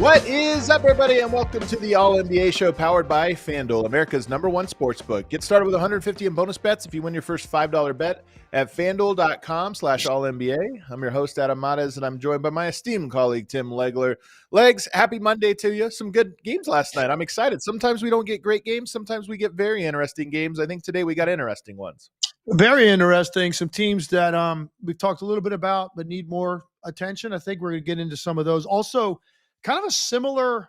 What is up, everybody, and welcome to the All-NBA Show powered by FanDuel, America's #1 sportsbook. Get started with $150 in bonus bets if you win your first $5 bet at FanDuel.com/AllNBA. I'm your host, Adam Mares, and I'm joined by my esteemed colleague, Tim Legler. Legs, happy Monday to you. Some good games last night. I'm excited. Sometimes we don't get great games. Sometimes we get very interesting games. I think today we got interesting ones. Very interesting. Some teams that we've talked a little bit about but need more attention. I think we're going to get into some of those. Also, kind of a similar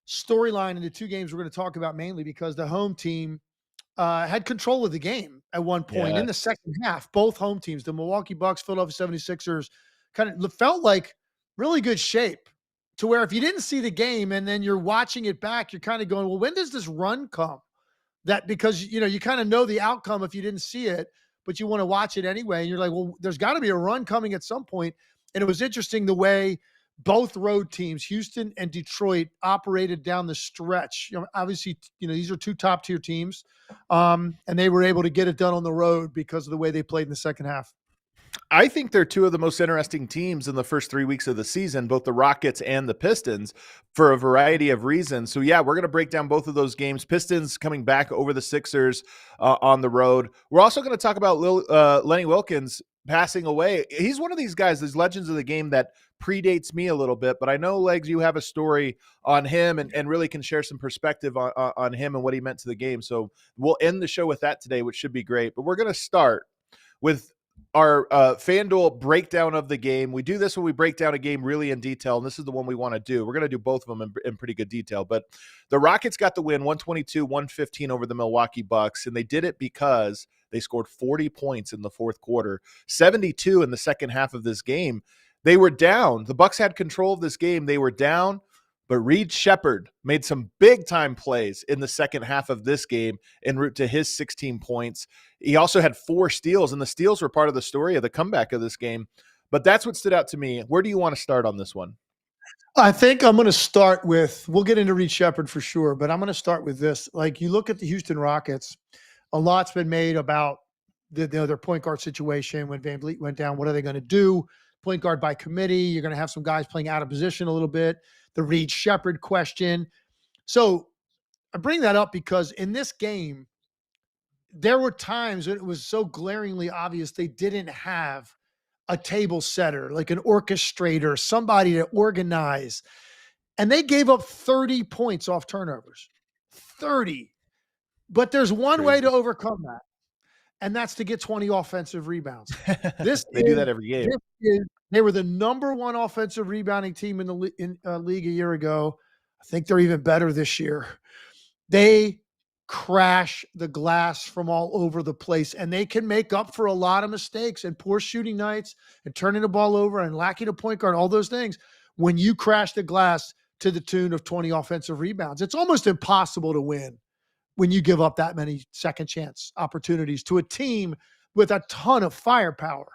storyline in the two games we're going to talk about, mainly because the home team had control of the game at one point in the second half. Both home teams, the Milwaukee Bucks, Philadelphia 76ers, kind of felt like really good shape, to where if you didn't see the game and then you're watching it back, you're kind of going, well, when does this run come? That because, you kind of know the outcome if you didn't see it, but you want to watch it anyway. And you're like, well, there's got to be a run coming at some point. And it was interesting the way both road teams, Houston and Detroit, operated down the stretch. Obviously, these are two top-tier teams, and they were able to get it done on the road because of the way they played in the second half. I think they're two of the most interesting teams in the first 3 weeks of the season, both the Rockets and the Pistons, for a variety of reasons. So, yeah, we're going to break down both of those games. Pistons coming back over the Sixers on the road. We're also going to talk about Lenny Wilkens passing away. He's one of these guys, these legends of the game that predates me a little bit, but I know, Legs, you have a story on him and really can share some perspective on him and what he meant to the game. So we'll end the show with that today, which should be great. But we're going to start with our FanDuel breakdown of the game. We do this when we break down a game really in detail, and this is the one we want to do. We're going to do both of them in pretty good detail. But the Rockets got the win, 122-115 over the Milwaukee Bucks, and they did it because they scored 40 points in the fourth quarter, 72 in the second half of this game. They were down. The Bucks had control of this game. They were down, but Reed Sheppard made some big-time plays in the second half of this game en route to his 16 points. He also had 4 steals, and the steals were part of the story of the comeback of this game. But that's what stood out to me. Where do you want to start on this one? I think I'm going to start with – we'll get into Reed Sheppard for sure, but I'm going to start with this. Like, you look at the Houston Rockets, a lot's been made about their point guard situation. When Van Vliet went down, what are they going to do? Point guard by committee. You're going to have some guys playing out of position a little bit. The Reed Sheppard question. So I bring that up because in this game, there were times when it was so glaringly obvious they didn't have a table setter, like an orchestrator, somebody to organize. And they gave up 30 points off turnovers. 30. But there's one way to overcome that, and that's to get 20 offensive rebounds. They do that every game. They were the #1 offensive rebounding team in the league a year ago. I think they're even better this year. They crash the glass from all over the place, and they can make up for a lot of mistakes and poor shooting nights and turning the ball over and lacking a point guard, all those things. When you crash the glass to the tune of 20 offensive rebounds, it's almost impossible to win when you give up that many second chance opportunities to a team with a ton of firepower.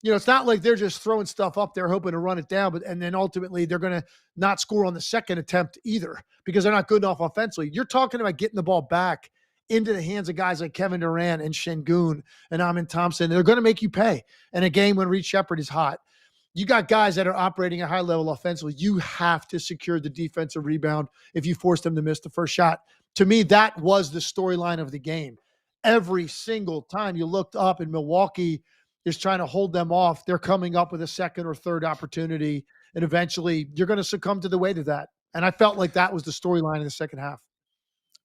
It's not like they're just throwing stuff up there hoping to run it down, and then ultimately they're going to not score on the second attempt either because they're not good enough offensively. You're talking about getting the ball back into the hands of guys like Kevin Durant and Şengün and Amin Thompson. They're going to make you pay in a game when Reed Sheppard is hot. You got guys that are operating at high level offensively. You have to secure the defensive rebound if you force them to miss the first shot. To me, that was the storyline of the game. Every single time you looked up and Milwaukee is trying to hold them off, they're coming up with a second or third opportunity, and eventually you're going to succumb to the weight of that. And I felt like that was the storyline in the second half.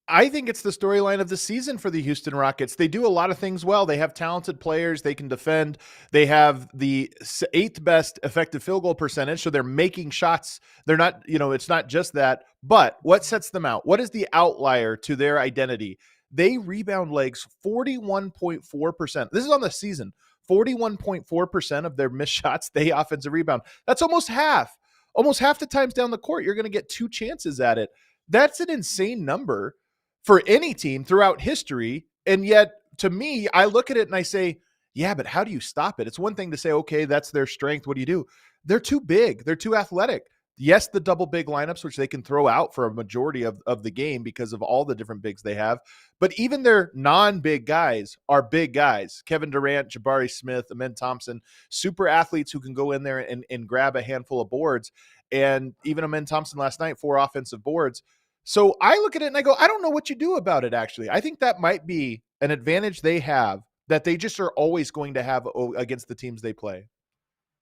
I think it's the storyline of the season for the Houston Rockets. They do a lot of things well. They have talented players. They can defend. They have the 8th best effective field goal percentage, so they're making shots. They're not, it's not just that. But what sets them out? What is the outlier to their identity? they rebound legs 41.4%. This is on the season. 41.4% of their missed shots, they offensive rebound. That's almost half. Almost half the times down the court, you're going to get 2 chances at it. That's an insane number for any team throughout history. And yet, to me, I look at it and I say, yeah, but how do you stop it? It's one thing to say, okay, that's their strength. What do you do? They're too big. They're too athletic. Yes, the double big lineups, which they can throw out for a majority of the game because of all the different bigs they have. But even their non-big guys are big guys. Kevin Durant, Jabari Smith, Amen Thompson, super athletes who can go in there and grab a handful of boards. And even Amen Thompson last night, 4 offensive boards. So I look at it and I go, I don't know what you do about it, actually. I think that might be an advantage they have that they just are always going to have against the teams they play.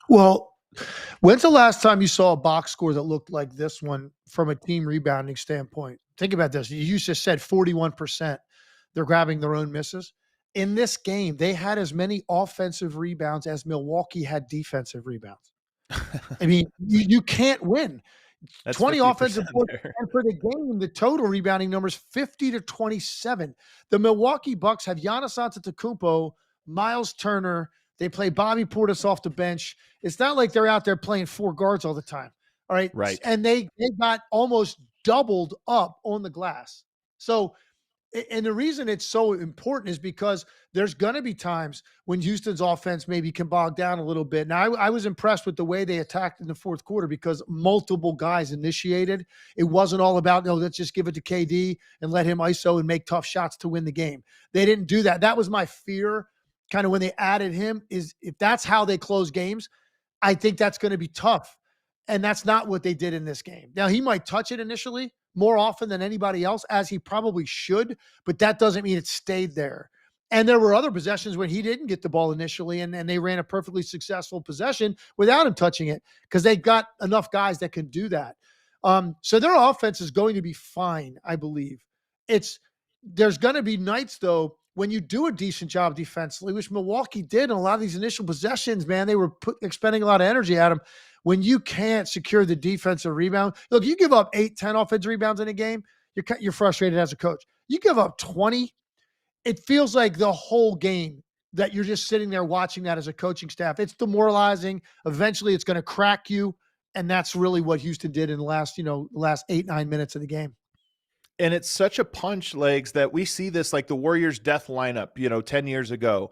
Well, when's the last time you saw a box score that looked like this one from a team rebounding standpoint? Think about this. You just said 41%. They're grabbing their own misses. In this game, they had as many offensive rebounds as Milwaukee had defensive rebounds. I mean, you can't win. That's 20 offensive points. there. And for the game, the total rebounding numbers 50-27. The Milwaukee Bucks have Giannis Antetokounmpo, Miles Turner. They play Bobby Portis off the bench. It's not like they're out there playing 4 guards all the time. All right. Right. And they got almost doubled up on the glass. So, and the reason it's so important is because there's going to be times when Houston's offense maybe can bog down a little bit. Now, I was impressed with the way they attacked in the fourth quarter because multiple guys initiated. It wasn't all about, no, let's just give it to KD and let him ISO and make tough shots to win the game. They didn't do that. That was my fear kind of when they added him, is if that's how they close games, I think that's going to be tough. And that's not what they did in this game. Now, he might touch it initially more often than anybody else, as he probably should, but that doesn't mean it stayed there. And there were other possessions where he didn't get the ball initially, and they ran a perfectly successful possession without him touching it because they've got enough guys that can do that. So their offense is going to be fine, I believe. There's going to be nights, though, when you do a decent job defensively, which Milwaukee did in a lot of these initial possessions, man, they were expending a lot of energy at them. When you can't secure the defensive rebound, look, you give up 8, 10 offensive rebounds in a game, you're frustrated as a coach. You give up 20, it feels like the whole game that you're just sitting there watching that as a coaching staff. It's demoralizing. Eventually it's going to crack you. And that's really what Houston did in the last 8, 9 minutes of the game. And it's such a punch, Legs, that we see this like the Warriors death lineup, 10 years ago.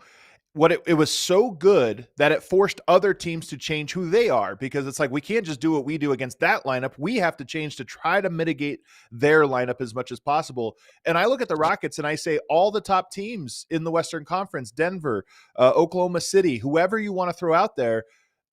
It was so good that it forced other teams to change who they are, because it's like, we can't just do what we do against that lineup. We have to change to try to mitigate their lineup as much as possible. And I look at the Rockets and I say all the top teams in the Western Conference, Denver, Oklahoma City, whoever you want to throw out there,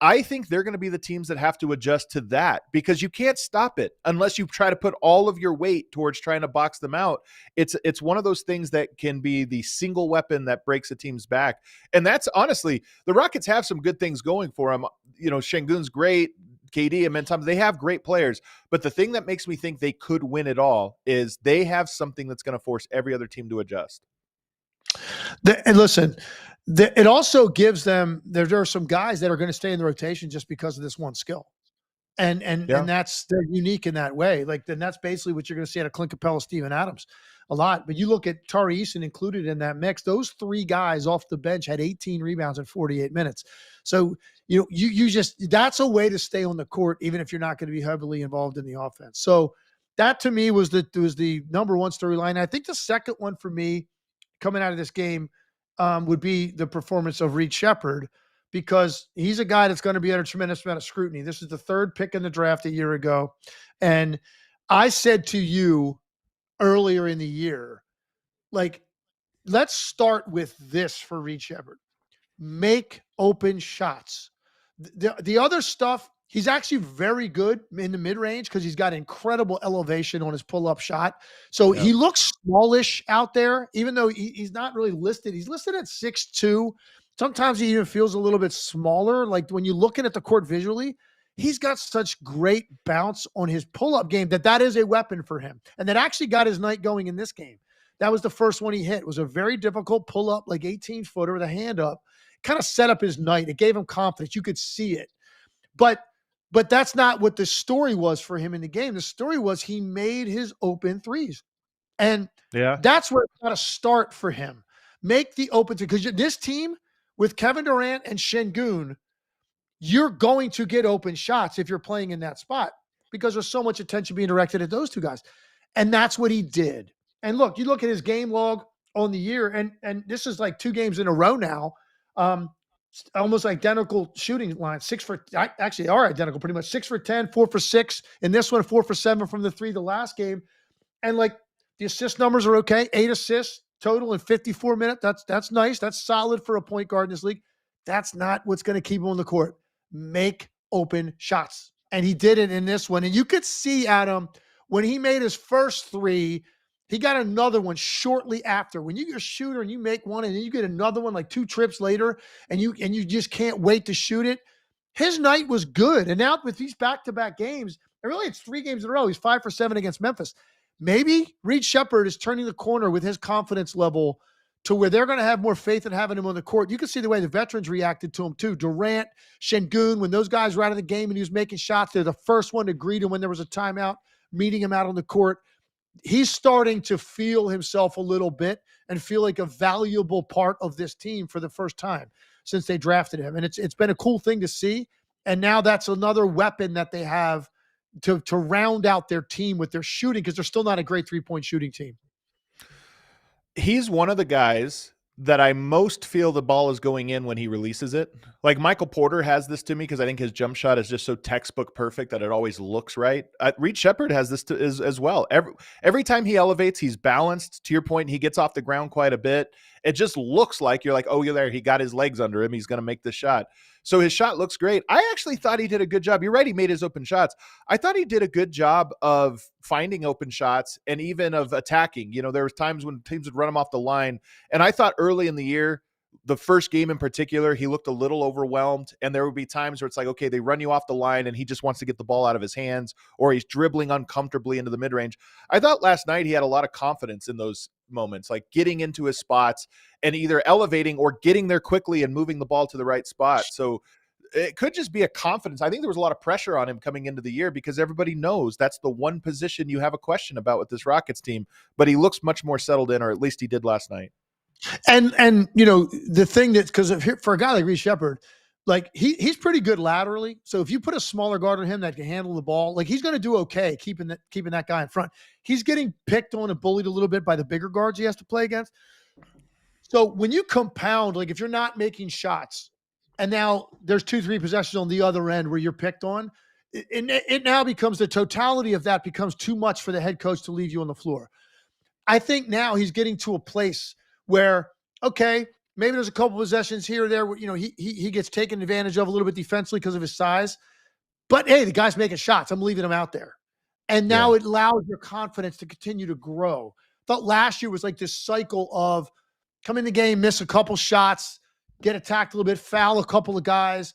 I think they're going to be the teams that have to adjust to that, because you can't stop it unless you try to put all of your weight towards trying to box them out. It's one of those things that can be the single weapon that breaks a team's back. And that's honestly, the Rockets have some good things going for them. Şengün's great, KD and Mentum, they have great players. But the thing that makes me think they could win it all is they have something that's going to force every other team to adjust. And listen, it also gives them, there are some guys that are going to stay in the rotation just because of this one skill. And they're unique in that way. Then that's basically what you're going to see out of Clint Capella, Steven Adams a lot. But you look at Tari Eason included in that mix, those 3 guys off the bench had 18 rebounds in 48 minutes. So, you just, that's a way to stay on the court, even if you're not going to be heavily involved in the offense. So that to me was the number one storyline. I think the second one for me coming out of this game would be the performance of Reed Sheppard, because he's a guy that's going to be under a tremendous amount of scrutiny. This is the 3rd pick in the draft a year ago. And I said to you earlier in the year, let's start with this for Reed Sheppard. Make open shots. The other stuff, he's actually very good in the mid-range because he's got incredible elevation on his pull-up shot. So he looks smallish out there, even though he's not really listed. He's listed at 6'2". Sometimes he even feels a little bit smaller. Like when you're looking at the court visually, he's got such great bounce on his pull-up game that is a weapon for him. And that actually got his night going in this game. That was the first one he hit. It was a very difficult pull-up, like 18-footer with a hand up. Kind of set up his night. It gave him confidence. You could see it. But that's not what the story was for him in the game. The story was he made his open threes. And Yeah. that's where it's got to start for him. Make the open, because this team with Kevin Durant and Şengün, you're going to get open shots if you're playing in that spot because there's so much attention being directed at those two guys. And that's what he did. And look, you look at his game log on the year, and this is like 2 games in a row now. Almost identical shooting lines. Actually are identical pretty much. 6 for 10, 4 for 6. In this one, 4 for 7 from the 3 the last game. And like the assist numbers are okay. 8 assists total in 54 minutes. That's nice. That's solid for a point guard in this league. That's not what's going to keep him on the court. Make open shots. And he did it in this one. And you could see, Adam, when he made his first 3, he got another one shortly after. When you get a shooter and you make one and then you get another one like 2 trips later and you just can't wait to shoot it, his night was good. And now with these back-to-back games, and really it's 3 games in a row, he's 5 for 7 against Memphis. Maybe Reed Sheppard is turning the corner with his confidence level to where they're going to have more faith in having him on the court. You can see the way the veterans reacted to him too. Durant, Şengün, when those guys were out of the game and he was making shots, they're the first one to greet him when there was a timeout, meeting him out on the court. He's starting to feel himself a little bit and feel like a valuable part of this team for the first time since they drafted him. And it's been a cool thing to see. And now that's another weapon that they have to round out their team with their shooting, because they're still not a great 3-point shooting team. He's one of the guys that I most feel the ball is going in when he releases it. Like Michael Porter has this to me because I think his jump shot is just so textbook perfect that it always looks right. Reed Sheppard has this as well. Every time he elevates, he's balanced. To your point, he gets off the ground quite a bit. It just looks like you're like, oh, you're there. He got his legs under him. He's going to make the shot. So his shot looks great. I actually thought he did a good job. You're right. He made his open shots. I thought he did a good job of finding open shots and even of attacking. You know, there was times when teams would run him off the line. And I thought early in the year, the first game in particular, he looked a little overwhelmed. And there would be times where it's like, okay, they run you off the line and he just wants to get the ball out of his hands, or he's dribbling uncomfortably into the mid-range. I thought last night he had a lot of confidence in those moments, like getting into his spots and either elevating or getting there quickly and moving the ball to the right spot. So it could just be a confidence. I think there was a lot of pressure on him coming into the year because everybody knows that's the one position you have a question about with this Rockets team, but he looks much more settled in, or at least he did last night. And you know, the thing that, because for a guy like Reed Sheppard, like he's pretty good laterally. So if you put a smaller guard on him that can handle the ball, like he's going to do okay keeping that guy in front. He's getting picked on and bullied a little bit by the bigger guards he has to play against. So when you compound, like if you're not making shots and now there's 2-3 possessions on the other end where you're picked on, it now becomes, the totality of that becomes too much for the head coach to leave you on the floor. I think now he's getting to a place where, okay, maybe there's a couple possessions here or there where, you know, he gets taken advantage of a little bit defensively because of his size. But hey, the guy's making shots. I'm leaving him out there. And now it allows your confidence to continue to grow. Thought last year was like this cycle of come in the game, miss a couple shots, get attacked a little bit, foul a couple of guys,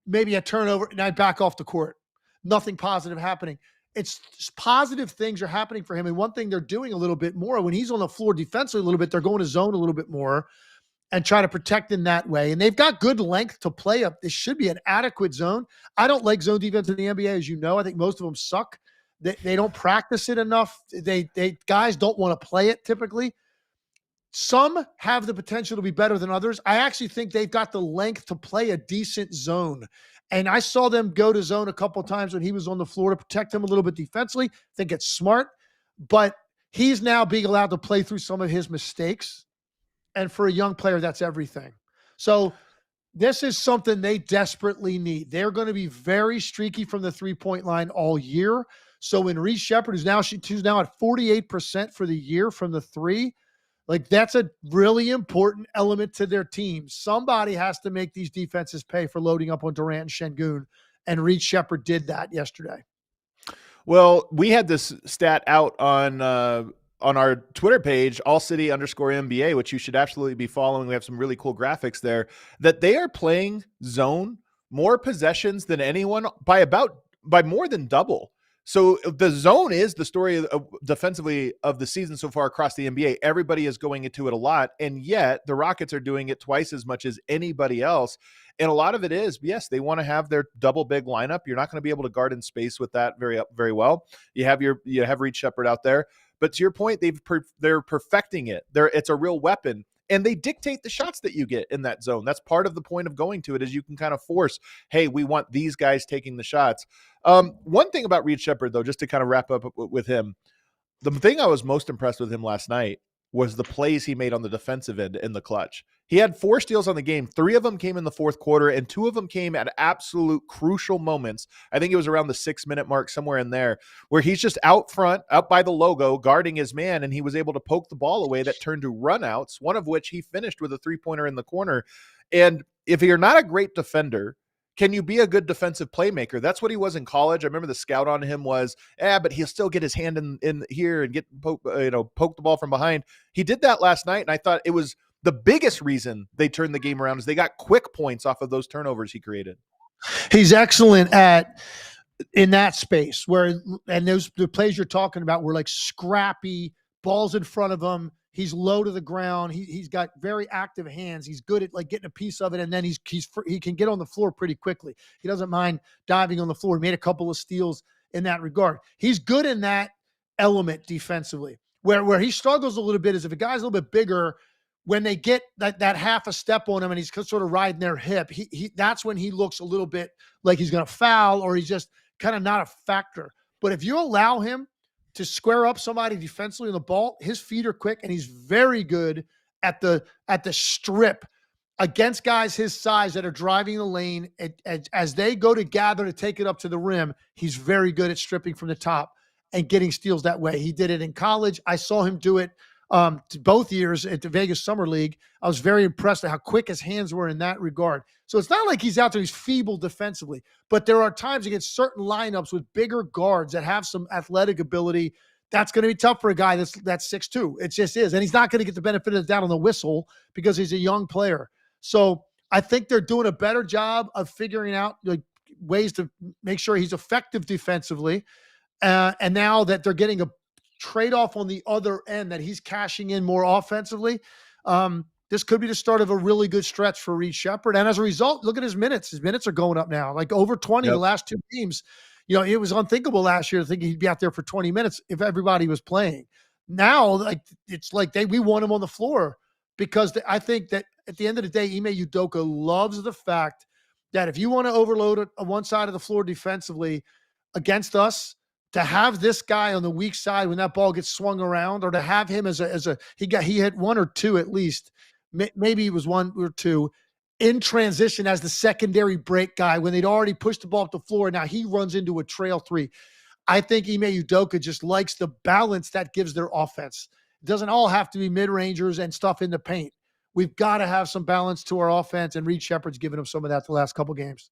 maybe a turnover, and I back off the court. Nothing positive happening. It's positive things are happening for him. And one thing they're doing a little bit more when he's on the floor defensively a little bit, they're going to zone a little bit more and try to protect in that way. And they've got good length to play up. This should be an adequate zone. I don't like zone defense in the NBA, as you know. I think most of them suck. They don't practice it enough. They guys don't want to play it typically. Some have the potential to be better than others. I actually think they've got the length to play a decent zone. And I saw them go to zone a couple of times when he was on the floor to protect him a little bit defensively. I think it's smart. But he's now being allowed to play through some of his mistakes. And for a young player, that's everything. So this is something they desperately need. They're going to be very streaky from the three-point line all year. So when Reed Sheppard, who's now at 48% for the year from the three, like that's a really important element to their team. Somebody has to make these defenses pay for loading up on Durant and Şengün, and Reed Sheppard did that yesterday. Well, we had this stat out on our Twitter page, allcity_NBA, which you should absolutely be following. We have some really cool graphics there, that they are playing zone more possessions than anyone by more than double. So the zone is the story of defensively of the season so far across the NBA. Everybody is going into it a lot, and yet the Rockets are doing it twice as much as anybody else. And a lot of it is, yes, they want to have their double big lineup. You're not going to be able to guard in space with that very well. You have Reed Sheppard out there. But to your point, they're perfecting it. It's a real weapon. And they dictate the shots that you get in that zone. That's part of the point of going to it, is you can kind of force, hey, we want these guys taking the shots. One thing about Reed Sheppard, though, just to kind of wrap up with him, the thing I was most impressed with him last night was the plays he made on the defensive end in the clutch. He had 4 steals on the game. 3 of them came in the fourth quarter, and 2 of them came at absolute crucial moments. I think it was around the 6-minute mark, somewhere in there, where he's just out front, out by the logo, guarding his man, and he was able to poke the ball away that turned to runouts, one of which he finished with a 3-pointer in the corner. And if you're not a great defender, can you be a good defensive playmaker? That's what he was in college. I remember the scout on him was, but he'll still get his hand in here and get poke the ball from behind. He did that last night, and I thought it was the biggest reason they turned the game around is they got quick points off of those turnovers he created. He's excellent in that space and the plays you're talking about were like scrappy, balls in front of him. He's low to the ground. He's got very active hands. He's good at like getting a piece of it, and then he can get on the floor pretty quickly. He doesn't mind diving on the floor. He made a couple of steals in that regard. He's good in that element defensively. Where he struggles a little bit is if a guy's a little bit bigger, when they get that half a step on him and he's sort of riding their hip, that's when he looks a little bit like he's going to foul, or he's just kind of not a factor. But if you allow him to square up somebody defensively on the ball, his feet are quick, and he's very good at the strip against guys his size that are driving the lane. As they go to gather to take it up to the rim, he's very good at stripping from the top and getting steals that way. He did it in college. I saw him do it both years at the Vegas Summer League. I was very impressed at how quick his hands were in that regard. So it's not like he's out there, he's feeble defensively, but there are times against certain lineups with bigger guards that have some athletic ability. That's going to be tough for a guy that's 6'2". It just is. And he's not going to get the benefit of the doubt on the whistle because he's a young player. So I think they're doing a better job of figuring out ways to make sure he's effective defensively. And now that they're getting a trade-off on the other end, that he's cashing in more offensively, this could be the start of a really good stretch for Reed Sheppard. And as a result, look at his minutes. His minutes are going up now, like over 20 the last 2 games. It was unthinkable last year to think he'd be out there for 20 minutes if everybody was playing. Now, it's like we want him on the floor because I think that at the end of the day, Ime Udoka loves the fact that if you want to overload on one side of the floor defensively against us, to have this guy on the weak side when that ball gets swung around, or to have him he hit 1 or 2 at least, maybe it was 1 or 2 in transition as the secondary break guy when they'd already pushed the ball up the floor. Now he runs into a trail 3. I think Ime Udoka just likes the balance that gives their offense. It doesn't all have to be mid-rangers and stuff in the paint. We've got to have some balance to our offense, and Reed Sheppard's given them some of that the last couple games.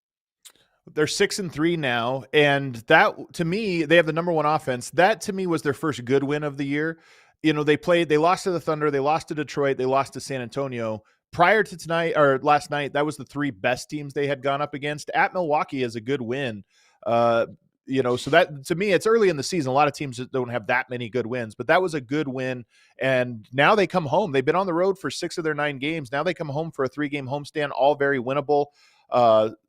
They're 6-3 now, and that, to me, they have the number 1 offense. That, to me, was their first good win of the year. They lost to the Thunder, they lost to Detroit, they lost to San Antonio. Prior to tonight, or last night, that was the 3 best teams they had gone up against. At Milwaukee is a good win. So that, to me, it's early in the season. A lot of teams don't have that many good wins, but that was a good win. And now they come home. They've been on the road for 6 of their 9 games. Now they come home for a 3-game homestand, all very winnable.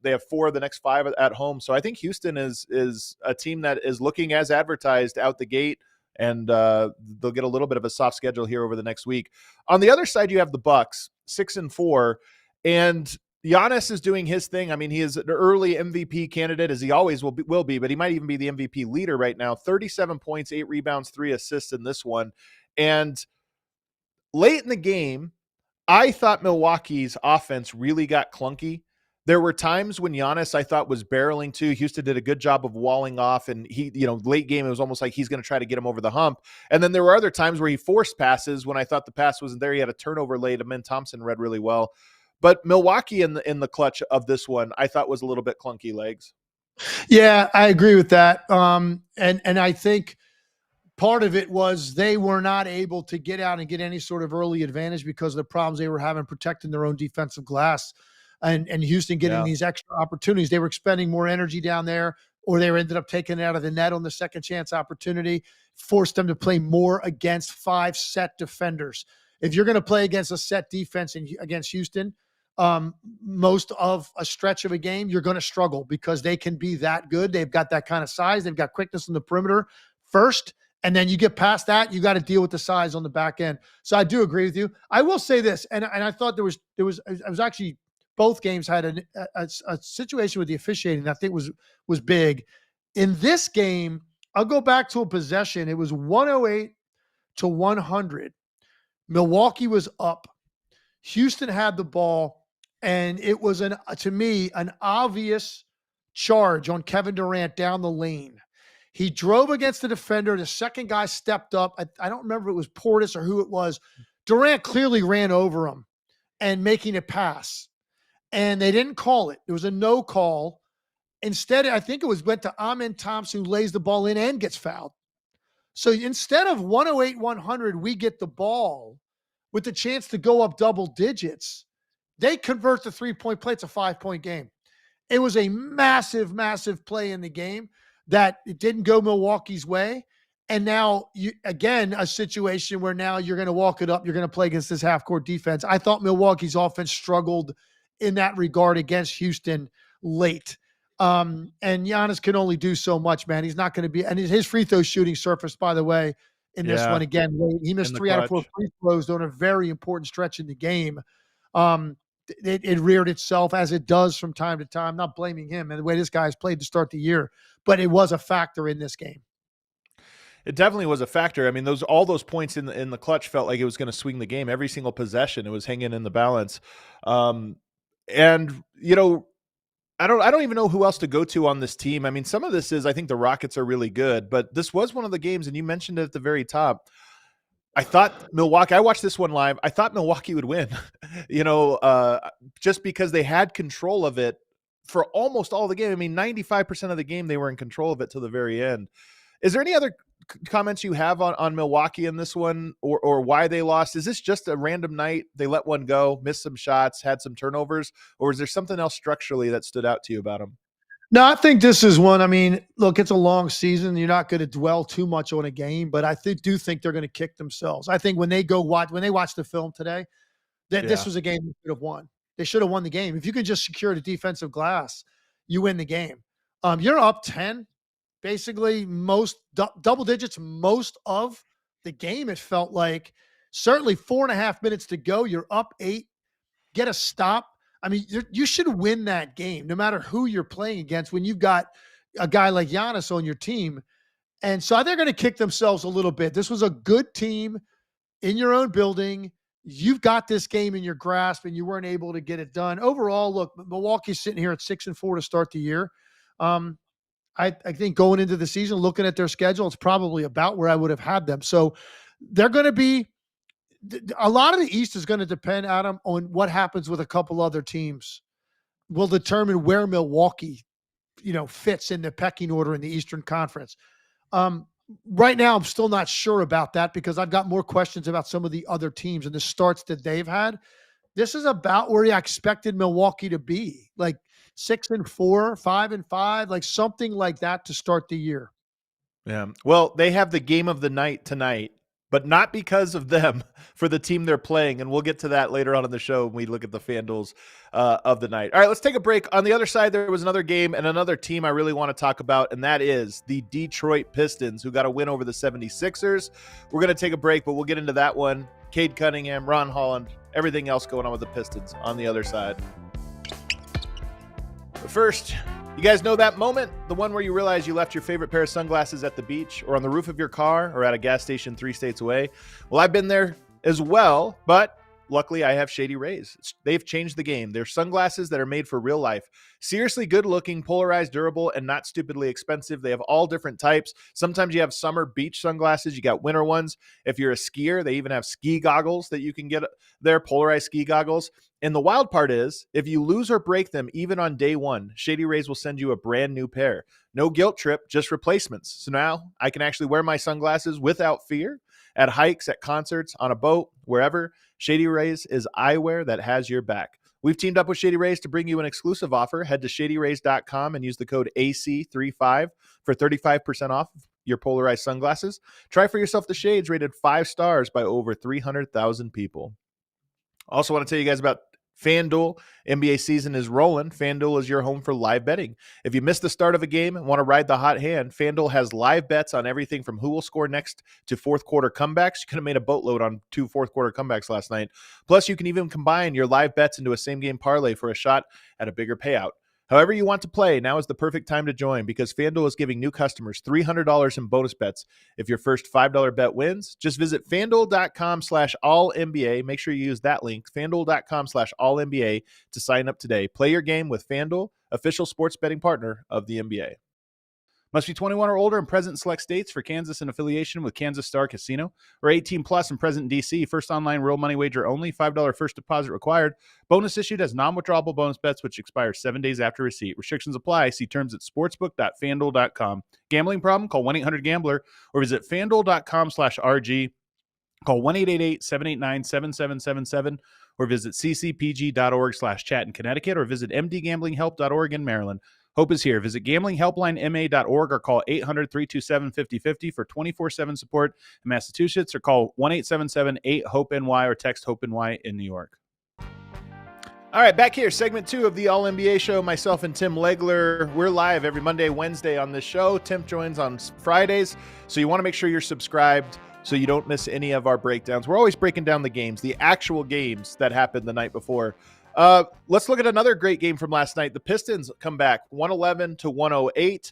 They have 4 of the next 5 at home. So I think Houston is a team that is looking as advertised out the gate, and they'll get a little bit of a soft schedule here over the next week. On the other side, you have the Bucks, 6-4, and Giannis is doing his thing. I mean, he is an early MVP candidate, as he always will be, but he might even be the MVP leader right now. 37 points, 8 rebounds, 3 assists in this one. And late in the game, I thought Milwaukee's offense really got clunky. There were times when Giannis, I thought, was barreling too. Houston did a good job of walling off, and he, late game, it was almost like he's going to try to get him over the hump. And then there were other times where he forced passes when I thought the pass wasn't there. He had a turnover late. Amin Thompson read really well. But Milwaukee in the clutch of this one, I thought was a little bit clunky, Legs. Yeah, I agree with that. And I think part of it was they were not able to get out and get any sort of early advantage because of the problems they were having protecting their own defensive glass. And Houston getting these extra opportunities. They were expending more ended down there, or they ended up taking it out of the net on the second chance opportunity, forced them to play more against 5 set defenders. If you're going to play against a set defense against Houston, most of a stretch of a game, you're going to struggle because they can be that good. They've got that kind of size. They've got quickness in the perimeter first, And then you get past that, you got to deal with the size on the back end. So I do agree with you. I will say this, and I thought there was actually both games had a situation with the officiating that I think was big. In this game, I'll go back to a possession. It was 108 to 100. Milwaukee was up. Houston had the ball, and it was to me an obvious charge on Kevin Durant down the lane. He drove against the defender. The second guy stepped up. I don't remember if it was Portis or who it was. Durant clearly ran over him and making a pass. And they didn't call it. It was a no call. Instead, I think it went to Amen Thompson, who lays the ball in and gets fouled. So instead of 108-100, we get the ball with the chance to go up double digits. They convert the three-point play. It's a 5-point game. It was a massive, massive play in the game that it didn't go Milwaukee's way. And now, again, a situation where now you're going to walk it up. You're going to play against this half-court defense. I thought Milwaukee's offense struggled in that regard against Houston late. And Giannis can only do so much, man. He's not going to be – and his free throw shooting surfaced, by the way, in this one again late. He missed 3 out of 4 free throws on a very important stretch in the game. It reared itself as it does from time to time. I'm not blaming him and the way this guy's played to start the year, but it was a factor in this game. It definitely was a factor. I mean, all those points in the clutch felt like it was going to swing the game. Every single possession, it was hanging in the balance. And you know, I don't even know who else to go to on this team. I mean, some of this is, I think the Rockets are really good, but this was one of the games, and you mentioned it at the very top. I thought Milwaukee, I watched this one live. I thought Milwaukee would win, just because they had control of it for almost all the game. I mean, 95% of the game, they were in control of it till the very end. Is there any other comments you have on Milwaukee in this one, or why they lost? Is this just a random night? They let one go, missed some shots, had some turnovers, or is there something else structurally that stood out to you about them? No, I think this is one. I mean, look, it's a long season. You're not going to dwell too much on a game, but I do think they're going to kick themselves. I think when they watch the film today, that this was a game they should have won. They should have won the game. If you could just secure the defensive glass, you win the game. You're up 10, basically most double digits most of the game. It felt like certainly 4.5 minutes to go. You're up 8, get a stop. I mean, you should win that game no matter who you're playing against when you've got a guy like Giannis on your team. And so they're going to kick themselves a little bit. This was a good team in your own building. You've got this game in your grasp and you weren't able to get it done. Overall, look, Milwaukee's sitting here at 6-4 to start the year. I think going into the season, looking at their schedule, it's probably about where I would have had them. So they're going to be – a lot of the East is going to depend, Adam, on what happens with a couple other teams. Will determine where Milwaukee, fits in the pecking order in the Eastern Conference. Right now, I'm still not sure about that because I've got more questions about some of the other teams and the starts that they've had. This is about where I expected Milwaukee to be, like 6-4, 5-5, like something like that to start the year. Yeah. Well, they have the game of the night tonight, but not because of them, for the team they're playing. And we'll get to that later on in the show when we look at the FanDuels of the night. All right, let's take a break. On the other side, there was another game and another team I really want to talk about, and that is the Detroit Pistons, who got a win over the 76ers. We're going to take a break, but we'll get into that one. Cade Cunningham, Ron Holland, everything else going on with the Pistons on the other side. But first, you guys know that moment? The one where you realize you left your favorite pair of sunglasses at the beach or on the roof of your car or at a gas station 3 states away? Well, I've been there as well, but luckily I have Shady Rays. They've changed the game. They're sunglasses that are made for real life. Seriously good looking, polarized, durable, and not stupidly expensive. They have all different types. Sometimes you have summer beach sunglasses. You got winter ones. If you're a skier, they even have ski goggles that you can get there, polarized ski goggles. And the wild part is, if you lose or break them, even on day one, Shady Rays will send you a brand new pair. No guilt trip, just replacements. So now I can actually wear my sunglasses without fear at hikes, at concerts, on a boat, wherever. Shady Rays is eyewear that has your back. We've teamed up with Shady Rays to bring you an exclusive offer. Head to shadyrays.com and use the code AC35 for 35% off your polarized sunglasses. Try for yourself the shades rated 5 stars by over 300,000 people. Also want to tell you guys about FanDuel, NBA season is rolling. FanDuel is your home for live betting. If you missed the start of a game and want to ride the hot hand, FanDuel has live bets on everything from who will score next to fourth quarter comebacks. You could have made a boatload on 2 fourth quarter comebacks last night. Plus, you can even combine your live bets into a same game parlay for a shot at a bigger payout. However you want to play, now is the perfect time to join because FanDuel is giving new customers $300 in bonus bets if your first $5 bet wins. Just visit FanDuel.com/AllNBA. Make sure you use that link, FanDuel.com/AllNBA, to sign up today. Play your game with FanDuel, official sports betting partner of the NBA. Must be 21 or older and present in select states. For Kansas in affiliation with Kansas Star Casino, or 18 plus and present in D.C. First online real money wager only. $5 first deposit required. Bonus issued as non-withdrawable bonus bets, which expire 7 days after receipt. Restrictions apply. See terms at sportsbook.fanduel.com. Gambling problem? Call 1-800-GAMBLER or visit fanduel.com/RG. Call 1-888-789-7777 or visit ccpg.org/chat in Connecticut or visit mdgamblinghelp.org in Maryland. Hope is here. Visit gamblinghelplinema.org or call 800-327-5050 for 24/7 support in Massachusetts, or call 1-877-8-HOPE-NY or text HOPE-NY in New York. All right, back here, segment 2 of the All NBA show. Myself and Tim Legler. We're live every Monday, Wednesday on this show. Tim joins on Fridays, so you want to make sure you're subscribed so you don't miss any of our breakdowns. We're always breaking down the games, the actual games that happened the night before. Let's look at another great game from last night. The Pistons come back 111-108.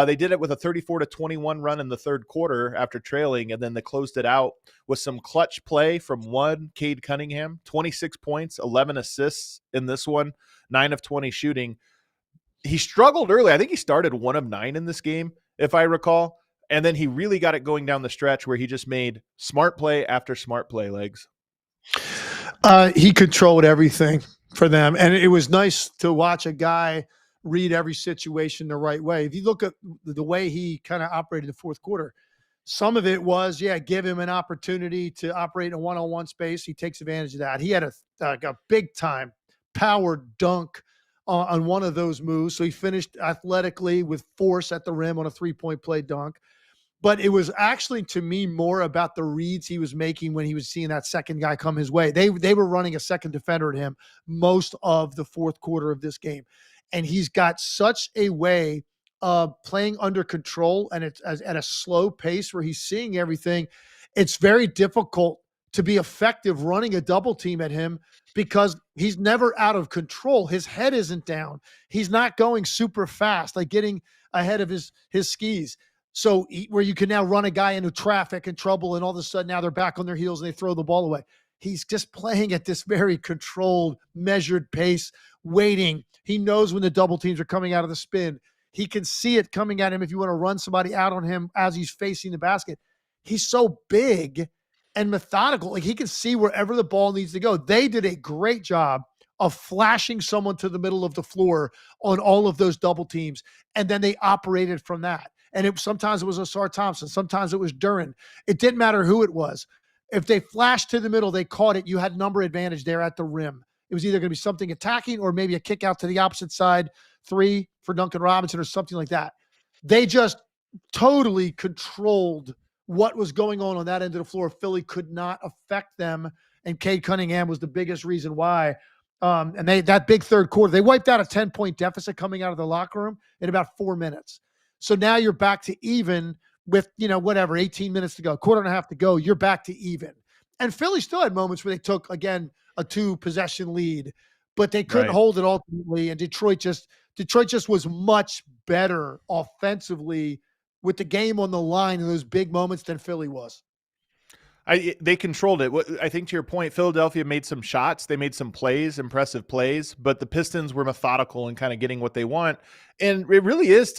They did it with a 34-21 run in the third quarter after trailing, and then they closed it out with some clutch play from Cade Cunningham, 26 points, 11 assists in this one, 9 of 20 shooting. He struggled early. I think he started 1 of 9 in this game, if I recall, and then he really got it going down the stretch where he just made smart play after smart play, Legs. He controlled everything for them, and it was nice to watch a guy read every situation the right way. If you look at the way he kind of operated the fourth quarter, some of it was, give him an opportunity to operate in a one-on-one space. He takes advantage of that. He had a big-time power dunk on one of those moves, so he finished athletically with force at the rim on a three-point play dunk. But it was actually, to me, more about the reads he was making when he was seeing that second guy come his way. They were running a second defender at him most of the fourth quarter of this game. And he's got such a way of playing under control, and it's at a slow pace where he's seeing everything. It's very difficult to be effective running a double team at him because he's never out of control. His head isn't down. He's not going super fast, like getting ahead of his skis. So where you can now run a guy into traffic and trouble, and all of a sudden now they're back on their heels and they throw the ball away. He's just playing at this very controlled, measured pace, waiting. He knows when the double teams are coming out of the spin. He can see it coming at him if you want to run somebody out on him as he's facing the basket. He's so big and methodical. Like, he can see wherever the ball needs to go. They did a great job of flashing someone to the middle of the floor on all of those double teams, and then they operated from that. And sometimes it was Asar Thompson. Sometimes it was Duren. It didn't matter who it was. If they flashed to the middle, they caught it. You had number advantage there at the rim. It was either going to be something attacking or maybe a kick out to the opposite side, 3 for Duncan Robinson or something like that. They just totally controlled what was going on that end of the floor. Philly could not affect them, and Cade Cunningham was the biggest reason why. And that big third quarter, they wiped out a 10-point deficit coming out of the locker room in about 4 minutes. So now you're back to even with, 18 minutes to go, quarter and a half to go, you're back to even. And Philly still had moments where they took, again, a 2-possession lead, but they couldn't hold it ultimately. And Detroit just was much better offensively with the game on the line in those big moments than Philly was. They controlled it. I think, to your point, Philadelphia made some shots. They made some plays, impressive plays, but the Pistons were methodical in kind of getting what they want. And it really is,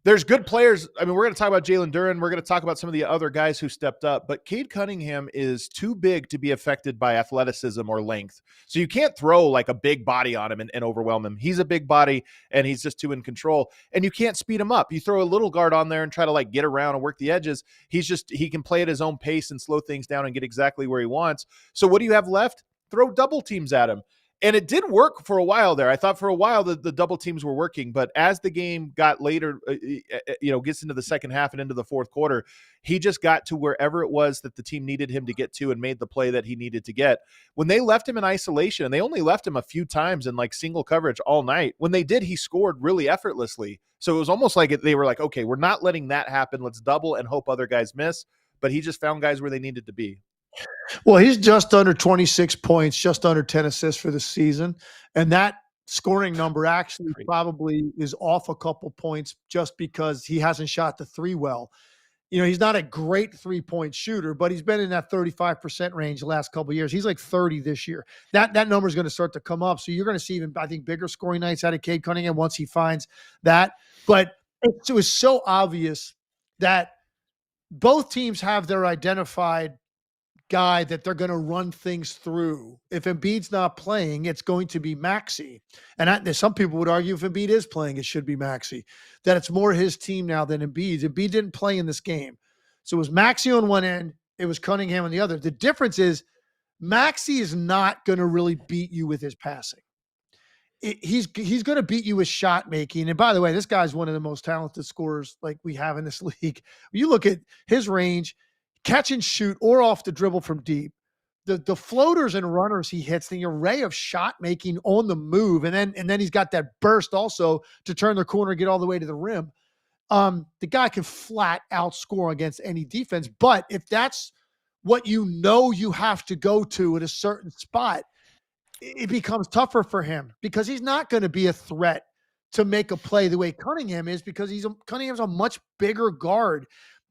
there's good players. We're going to talk about Jalen Duren. We're going to talk about some of the other guys who stepped up, but Cade Cunningham is too big to be affected by athleticism or length. So you can't throw like a big body on him and overwhelm him. He's a big body and he's just too in control, and you can't speed him up. You throw a little guard on there and try to like get around and work the edges. He can play at his own pace and slow things down and get exactly where he wants. So what do you have left? Throw double teams at him. And it did work for a while there. I thought for a while that the double teams were working, but as the game got later, gets into the second half and into the fourth quarter, he just got to wherever it was that the team needed him to get to and made the play that he needed to get. When they left him in isolation, and they only left him a few times in like single coverage all night, when they did, he scored really effortlessly. So it was almost like they were like, okay, we're not letting that happen. Let's double and hope other guys miss. But he just found guys where they needed to be. Well, he's just under 26 points, just under 10 assists for the season. And that scoring number actually probably is off a couple points just because he hasn't shot the three well. He's not a great 3-point shooter, but he's been in that 35% range the last couple of years. He's like 30 this year. That number is going to start to come up. So you're going to see even, I think, bigger scoring nights out of Cade Cunningham once he finds that. But it was so obvious that both teams have their identified guy that they're going to run things through. If Embiid's not playing, it's going to be Maxey. And some people would argue if Embiid is playing, it should be Maxey. That it's more his team now than Embiid's. Embiid didn't play in this game. So it was Maxey on one end, it was Cunningham on the other. The difference is Maxey is not going to really beat you with his passing. He's going to beat you with shot making. And by the way, this guy's one of the most talented scorers like we have in this league. You look at his range, catch and shoot or off the dribble from deep, the floaters and runners he hits, the array of shot making on the move, and then he's got that burst also to turn the corner, get all the way to the rim. The guy can flat out score against any defense, but if that's what you have to go to at a certain spot, it becomes tougher for him because he's not going to be a threat to make a play the way Cunningham is, because Cunningham's a much bigger guard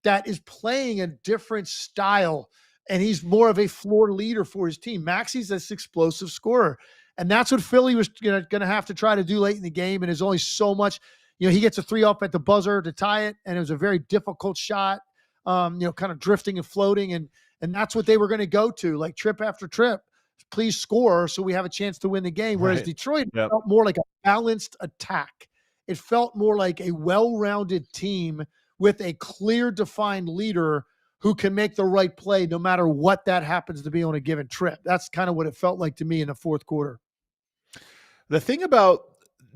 that is playing a different style, and he's more of a floor leader for his team. Maxey's this explosive scorer, and that's what Philly was going to have to try to do late in the game, and there's only so much. He gets a three up at the buzzer to tie it, and it was a very difficult shot, kind of drifting and floating, and that's what they were going to go to, like trip after trip. Please score so we have a chance to win the game, whereas Detroit felt more like a balanced attack. It felt more like a well-rounded team with a clear defined leader who can make the right play no matter what that happens to be on a given trip. That's kind of what it felt like to me in the fourth quarter. The thing about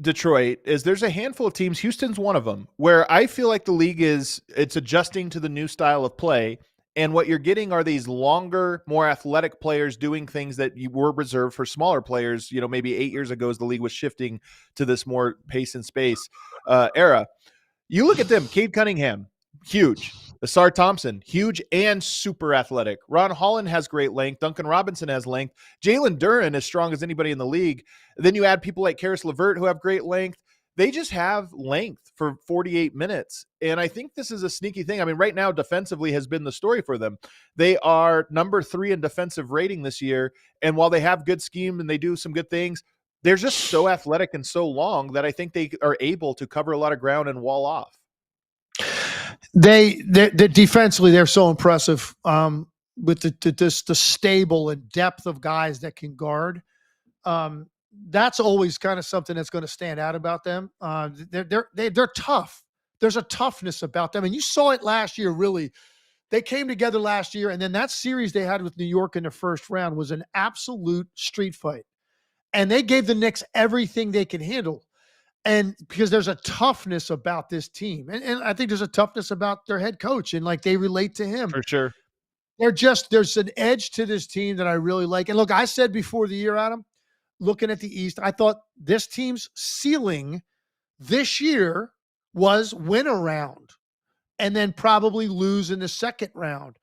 Detroit is there's a handful of teams, Houston's one of them, where I feel like the league it's adjusting to the new style of play. And what you're getting are these longer, more athletic players doing things that were reserved for smaller players. Maybe 8 years ago as the league was shifting to this more pace and space era. You look at them, Cade Cunningham, huge. Asar Thompson, huge and super athletic. Ron Holland has great length. Duncan Robinson has length. Jalen Duren as strong as anybody in the league. Then you add people like Karis LeVert who have great length. They just have length for 48 minutes. And I think this is a sneaky thing. I mean, right now, defensively has been the story for them. They are number 3 in defensive rating this year. And while they have good scheme and they do some good things, they're just so athletic and so long that I think they are able to cover a lot of ground and wall off. They defensively, they're so impressive with the stable and depth of guys that can guard. That's always kind of something that's going to stand out about them. They're tough. There's a toughness about them, and you saw it last year. Really, they came together last year, and then that series they had with New York in the first round was an absolute street fight. And they gave the Knicks everything they can handle. And because there's a toughness about this team. And I think there's a toughness about their head coach, and like they relate to him. For sure. There's an edge to this team that I really like. And look, I said before the year, Adam, looking at the East, I thought this team's ceiling this year was win a round and then probably lose in the second round.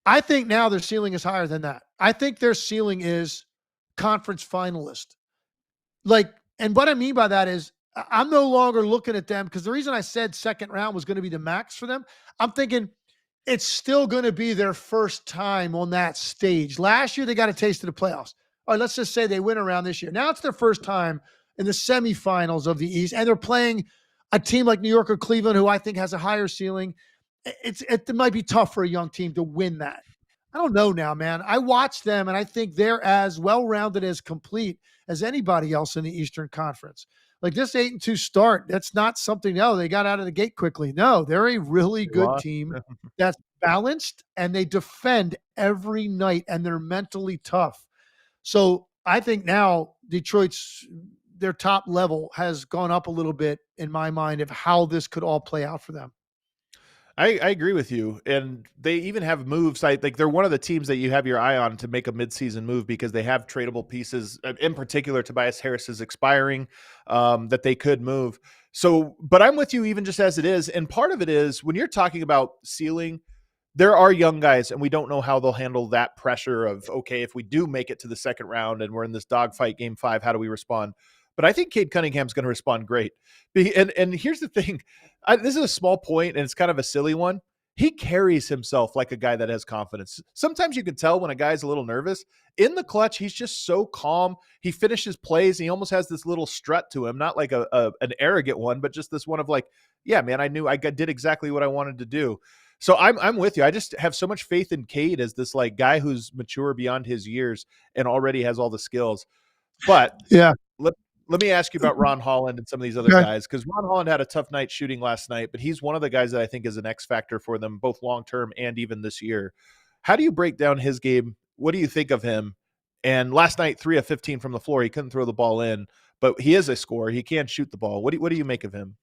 I think now their ceiling is higher than that. I think their ceiling is conference finalist. And what I mean by that is I'm no longer looking at them, because the reason I said second round was going to be the max for them, I'm thinking it's still going to be their first time on that stage. Last year, they got a taste of the playoffs. All right, let's just say they win around this year. Now it's their first time in the semifinals of the East, and they're playing a team like New York or Cleveland, who I think has a higher ceiling. It might be tough for a young team to win that. I don't know now, man. I watch them, and I think they're as well-rounded, as complete as anybody else in the Eastern Conference. Like this 8-2 start, that's not something, they got out of the gate quickly. No, they're a really good team that's balanced, and they defend every night, and they're mentally tough. So I think now their top level has gone up a little bit in my mind of how this could all play out for them. I agree with you. And they even have moves. I think they're one of the teams that you have your eye on to make a midseason move because they have tradable pieces. In particular, Tobias Harris is expiring, that they could move. So, but I'm with you even just as it is. And part of it is when you're talking about ceiling, there are young guys and we don't know how they'll handle that pressure of, okay, if we do make it to the second round and we're in this dogfight game 5, how do we respond? But I think Cade Cunningham's going to respond great. And here's the thing. This is a small point and it's kind of a silly one. He carries himself like a guy that has confidence. Sometimes you can tell when a guy's a little nervous. In the clutch, he's just so calm. He finishes plays and he almost has this little strut to him, not like an arrogant one, but just this one of like, yeah, man, I knew I did exactly what I wanted to do. So I'm with you. I just have so much faith in Cade as this like guy who's mature beyond his years and already has all the skills. But yeah, let me ask you about Ron Holland and some of these other guys, because Ron Holland had a tough night shooting last night, but he's one of the guys that I think is an X factor for them, both long-term and even this year. How do you break down his game? What do you think of him? And last night, 3 of 15 from the floor. He couldn't throw the ball in, but he is a scorer. He can shoot the ball. What do you make of him?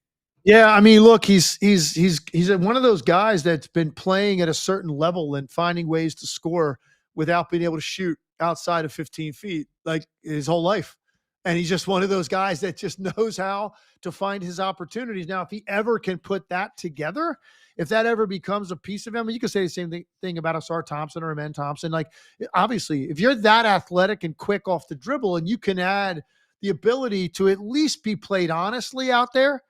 Yeah, I mean, look, he's one of those guys that's been playing at a certain level and finding ways to score without being able to shoot outside of 15 feet like his whole life. And he's just one of those guys that just knows how to find his opportunities. Now, if he ever can put that together, if that ever becomes a piece of him, and you could say the same thing about Asar Thompson or Amen Thompson. Like, obviously, if you're that athletic and quick off the dribble and you can add the ability to at least be played honestly out there,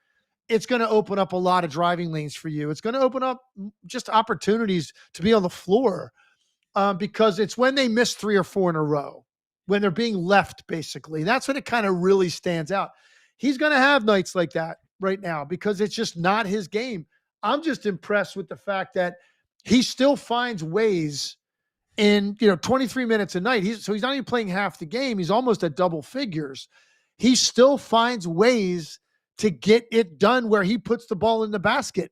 it's going to open up a lot of driving lanes for you. It's going to open up just opportunities to be on the floor because it's when they miss 3 or 4 in a row, when they're being left, basically. That's when it kind of really stands out. He's going to have nights like that right now because it's just not his game. I'm just impressed with the fact that he still finds ways in 23 minutes a night. He's not even playing half the game. He's almost at double figures. He still finds ways to get it done where he puts the ball in the basket,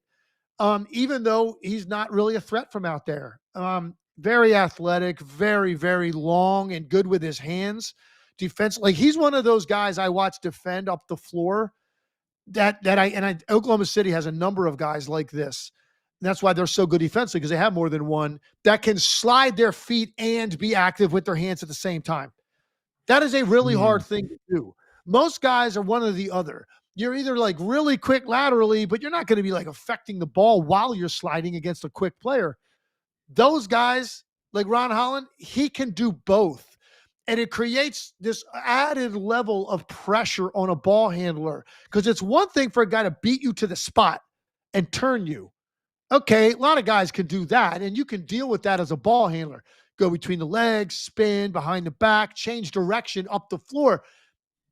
even though he's not really a threat from out there. Very athletic, very, very long and good with his hands. Defense, like he's one of those guys I watch defend up the floor. Oklahoma City has a number of guys like this. And that's why they're so good defensively, because they have more than one that can slide their feet and be active with their hands at the same time. That is a really hard thing to do. Most guys are one or the other. You're either like really quick laterally, but you're not going to be like affecting the ball while you're sliding against a quick player. Those guys, like Ron Holland, he can do both. And it creates this added level of pressure on a ball handler, because it's one thing for a guy to beat you to the spot and turn you. Okay, a lot of guys can do that, and you can deal with that as a ball handler. Go between the legs, spin, behind the back, change direction up the floor.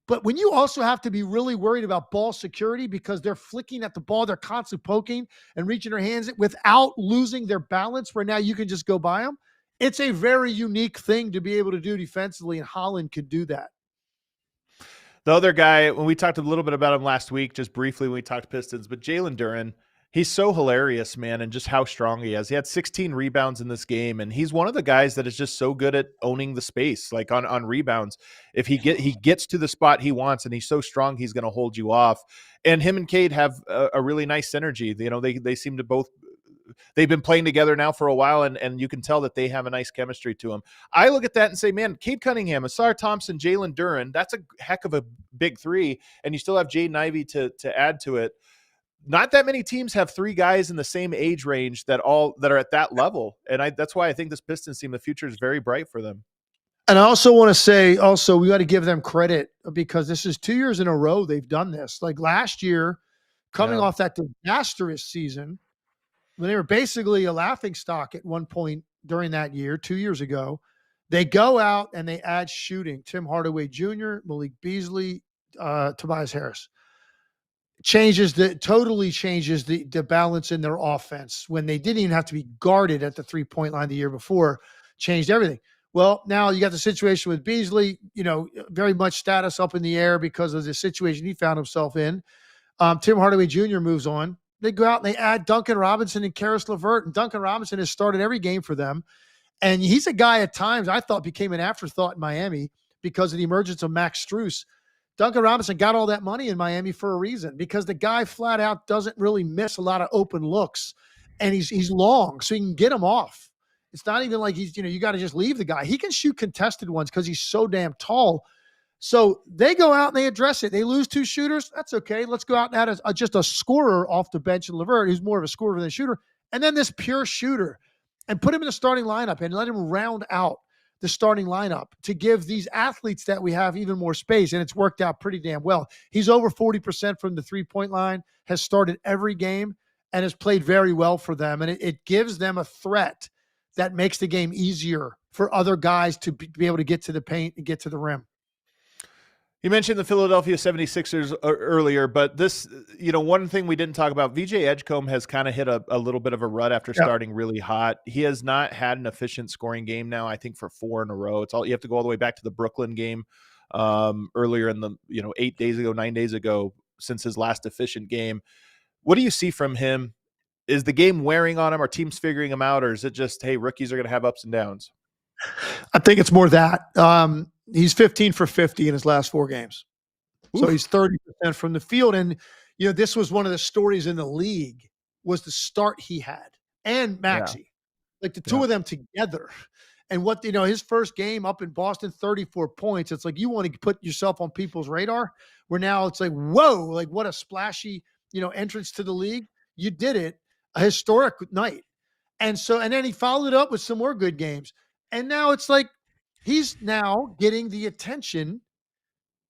But when you also have to be really worried about ball security because they're flicking at the ball, they're constantly poking and reaching their hands without losing their balance, where now you can just go by them. It's a very unique thing to be able to do defensively, and Holland could do that. The other guy, when we talked a little bit about him last week, just briefly when we talked Pistons, but Jalen Duren, he's so hilarious, man, and just how strong he is. He had 16 rebounds in this game, and he's one of the guys that is just so good at owning the space, like on rebounds. If he gets to the spot he wants, and he's so strong, he's going to hold you off. And him and Cade have a really nice synergy. They seem to both. They've been playing together now for a while, and you can tell that they have a nice chemistry to them. I look at that and say, man, Cade Cunningham, Asar Thompson, Jalen Duren, that's a heck of a big three, and you still have Jaden Ivey to add to it. Not that many teams have 3 guys in the same age range that are at that level. And that's why I think this Pistons team, the future is very bright for them. And I also want to say, we got to give them credit, because this is 2 years in a row they've done this. Like last year, coming off that disastrous season, when they were basically a laughingstock at one point during that year, 2 years ago, they go out and they add shooting. Tim Hardaway Jr., Malik Beasley, Tobias Harris. Totally changes the balance in their offense when they didn't even have to be guarded at the 3-point line the year before. Changed everything. Well, now you got the situation with Beasley, very much status up in the air because of the situation he found himself in. Tim Hardaway Jr. moves on. They go out and they add Duncan Robinson and Karis LeVert, and Duncan Robinson has started every game for them. And he's a guy at times I thought became an afterthought in Miami, because of the emergence of Max Strus. Duncan Robinson got all that money in Miami for a reason, because the guy flat out doesn't really miss a lot of open looks, and he's long, so you can get him off. It's not even like you got to just leave the guy. He can shoot contested ones because he's so damn tall. So they go out and they address it. They lose 2 shooters. That's okay. Let's go out and add just a scorer off the bench in LeVert, who's more of a scorer than a shooter, and then this pure shooter, and put him in the starting lineup and let him round out the starting lineup to give these athletes that we have even more space. And it's worked out pretty damn well. He's over 40% from the 3-point line, has started every game, and has played very well for them. And it gives them a threat that makes the game easier for other guys to be able to get to the paint and get to the rim. You mentioned the Philadelphia 76ers earlier, but this, one thing we didn't talk about, VJ Edgecombe has kind of hit a little bit of a rut after starting really hot. He has not had an efficient scoring game now, I think, for 4 in a row. You have to go all the way back to the Brooklyn game earlier in the, 9 days ago, since his last efficient game. What do you see from him? Is the game wearing on him? Are teams figuring him out? Or is it just, hey, rookies are going to have ups and downs? I think it's more that. He's 15 for 50 in his last 4 games. Oof. So he's 30% from the field. And, this was one of the stories in the league, was the start he had, and Maxey, like the two of them together. And what, his first game up in Boston, 34 points. It's like, you want to put yourself on people's radar, where now it's like, whoa, like what a splashy, entrance to the league. You did it, a historic night. And then he followed it up with some more good games. And now it's like, he's now getting the attention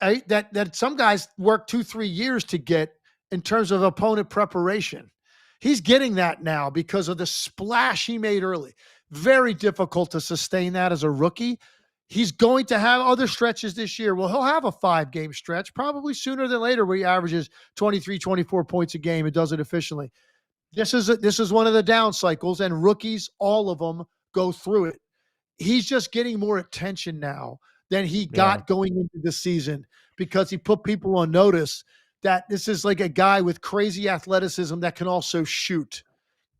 that some guys work 2-3 years to get in terms of opponent preparation. He's getting that now because of the splash he made early. Very difficult to sustain that as a rookie. He's going to have other stretches this year. Well, he'll have a 5-game stretch, probably sooner than later, where he averages 23, 24 points a game and does it efficiently. This is one of the down cycles, and rookies, all of them, go through it. He's just getting more attention now than he got going into the season, because he put people on notice that this is like a guy with crazy athleticism that can also shoot.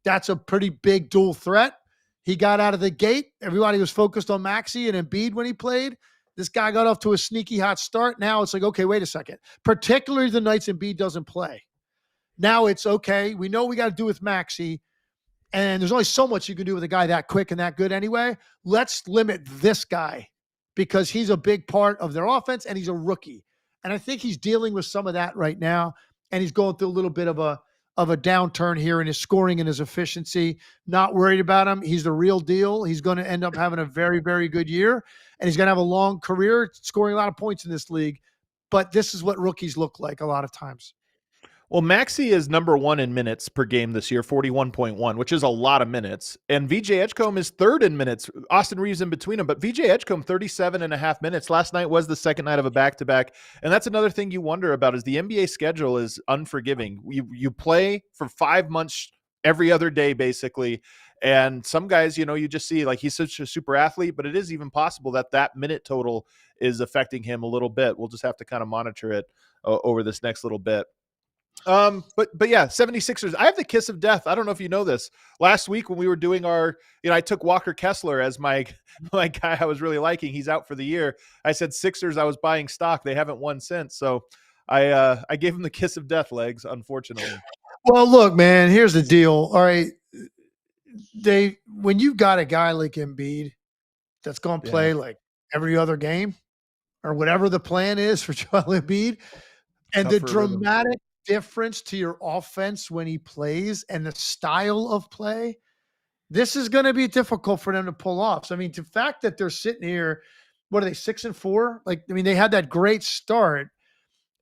That's a pretty big dual threat. He got out of the gate. Everybody was focused on Maxey and Embiid when he played. This guy got off to a sneaky hot start. Now it's like, okay, wait a second. Particularly the nights Embiid doesn't play. Now it's okay. We know we got to do with Maxey. And there's only so much you can do with a guy that quick and that good anyway. Let's limit this guy, because he's a big part of their offense and he's a rookie. And I think he's dealing with some of that right now. And he's going through a little bit of a downturn here in his scoring and his efficiency. Not worried about him. He's the real deal. He's going to end up having a very, very good year. And he's going to have a long career scoring a lot of points in this league. But this is what rookies look like a lot of times. Well, Maxey is number 1 in minutes per game this year, 41.1, which is a lot of minutes. And VJ Edgecombe is 3rd in minutes. Austin Reeves in between them. But VJ Edgecombe, 37.5 minutes. Last night was the second night of a back-to-back. And that's another thing you wonder about, is the NBA schedule is unforgiving. You play for 5 months every other day, basically. And some guys, you just see, like, he's such a super athlete, but it is even possible that minute total is affecting him a little bit. We'll just have to kind of monitor it over this next little bit. But yeah, 76ers, I have the kiss of death. I don't know if you know this. Last week when we were doing our, I took Walker Kessler as my guy I was really liking. He's out for the year. I said Sixers, I was buying stock. They haven't won since. So I gave him the kiss of death, Legs, unfortunately. Well, look, man, here's the deal. All right. When you've got a guy like Embiid that's going to play like every other game, or whatever the plan is for Joel Embiid, and the dramatic difference to your offense when he plays and the style of play, this is going to be difficult for them to pull off. So, I mean, the fact that they're sitting here, what are they, 6-4? They had that great start.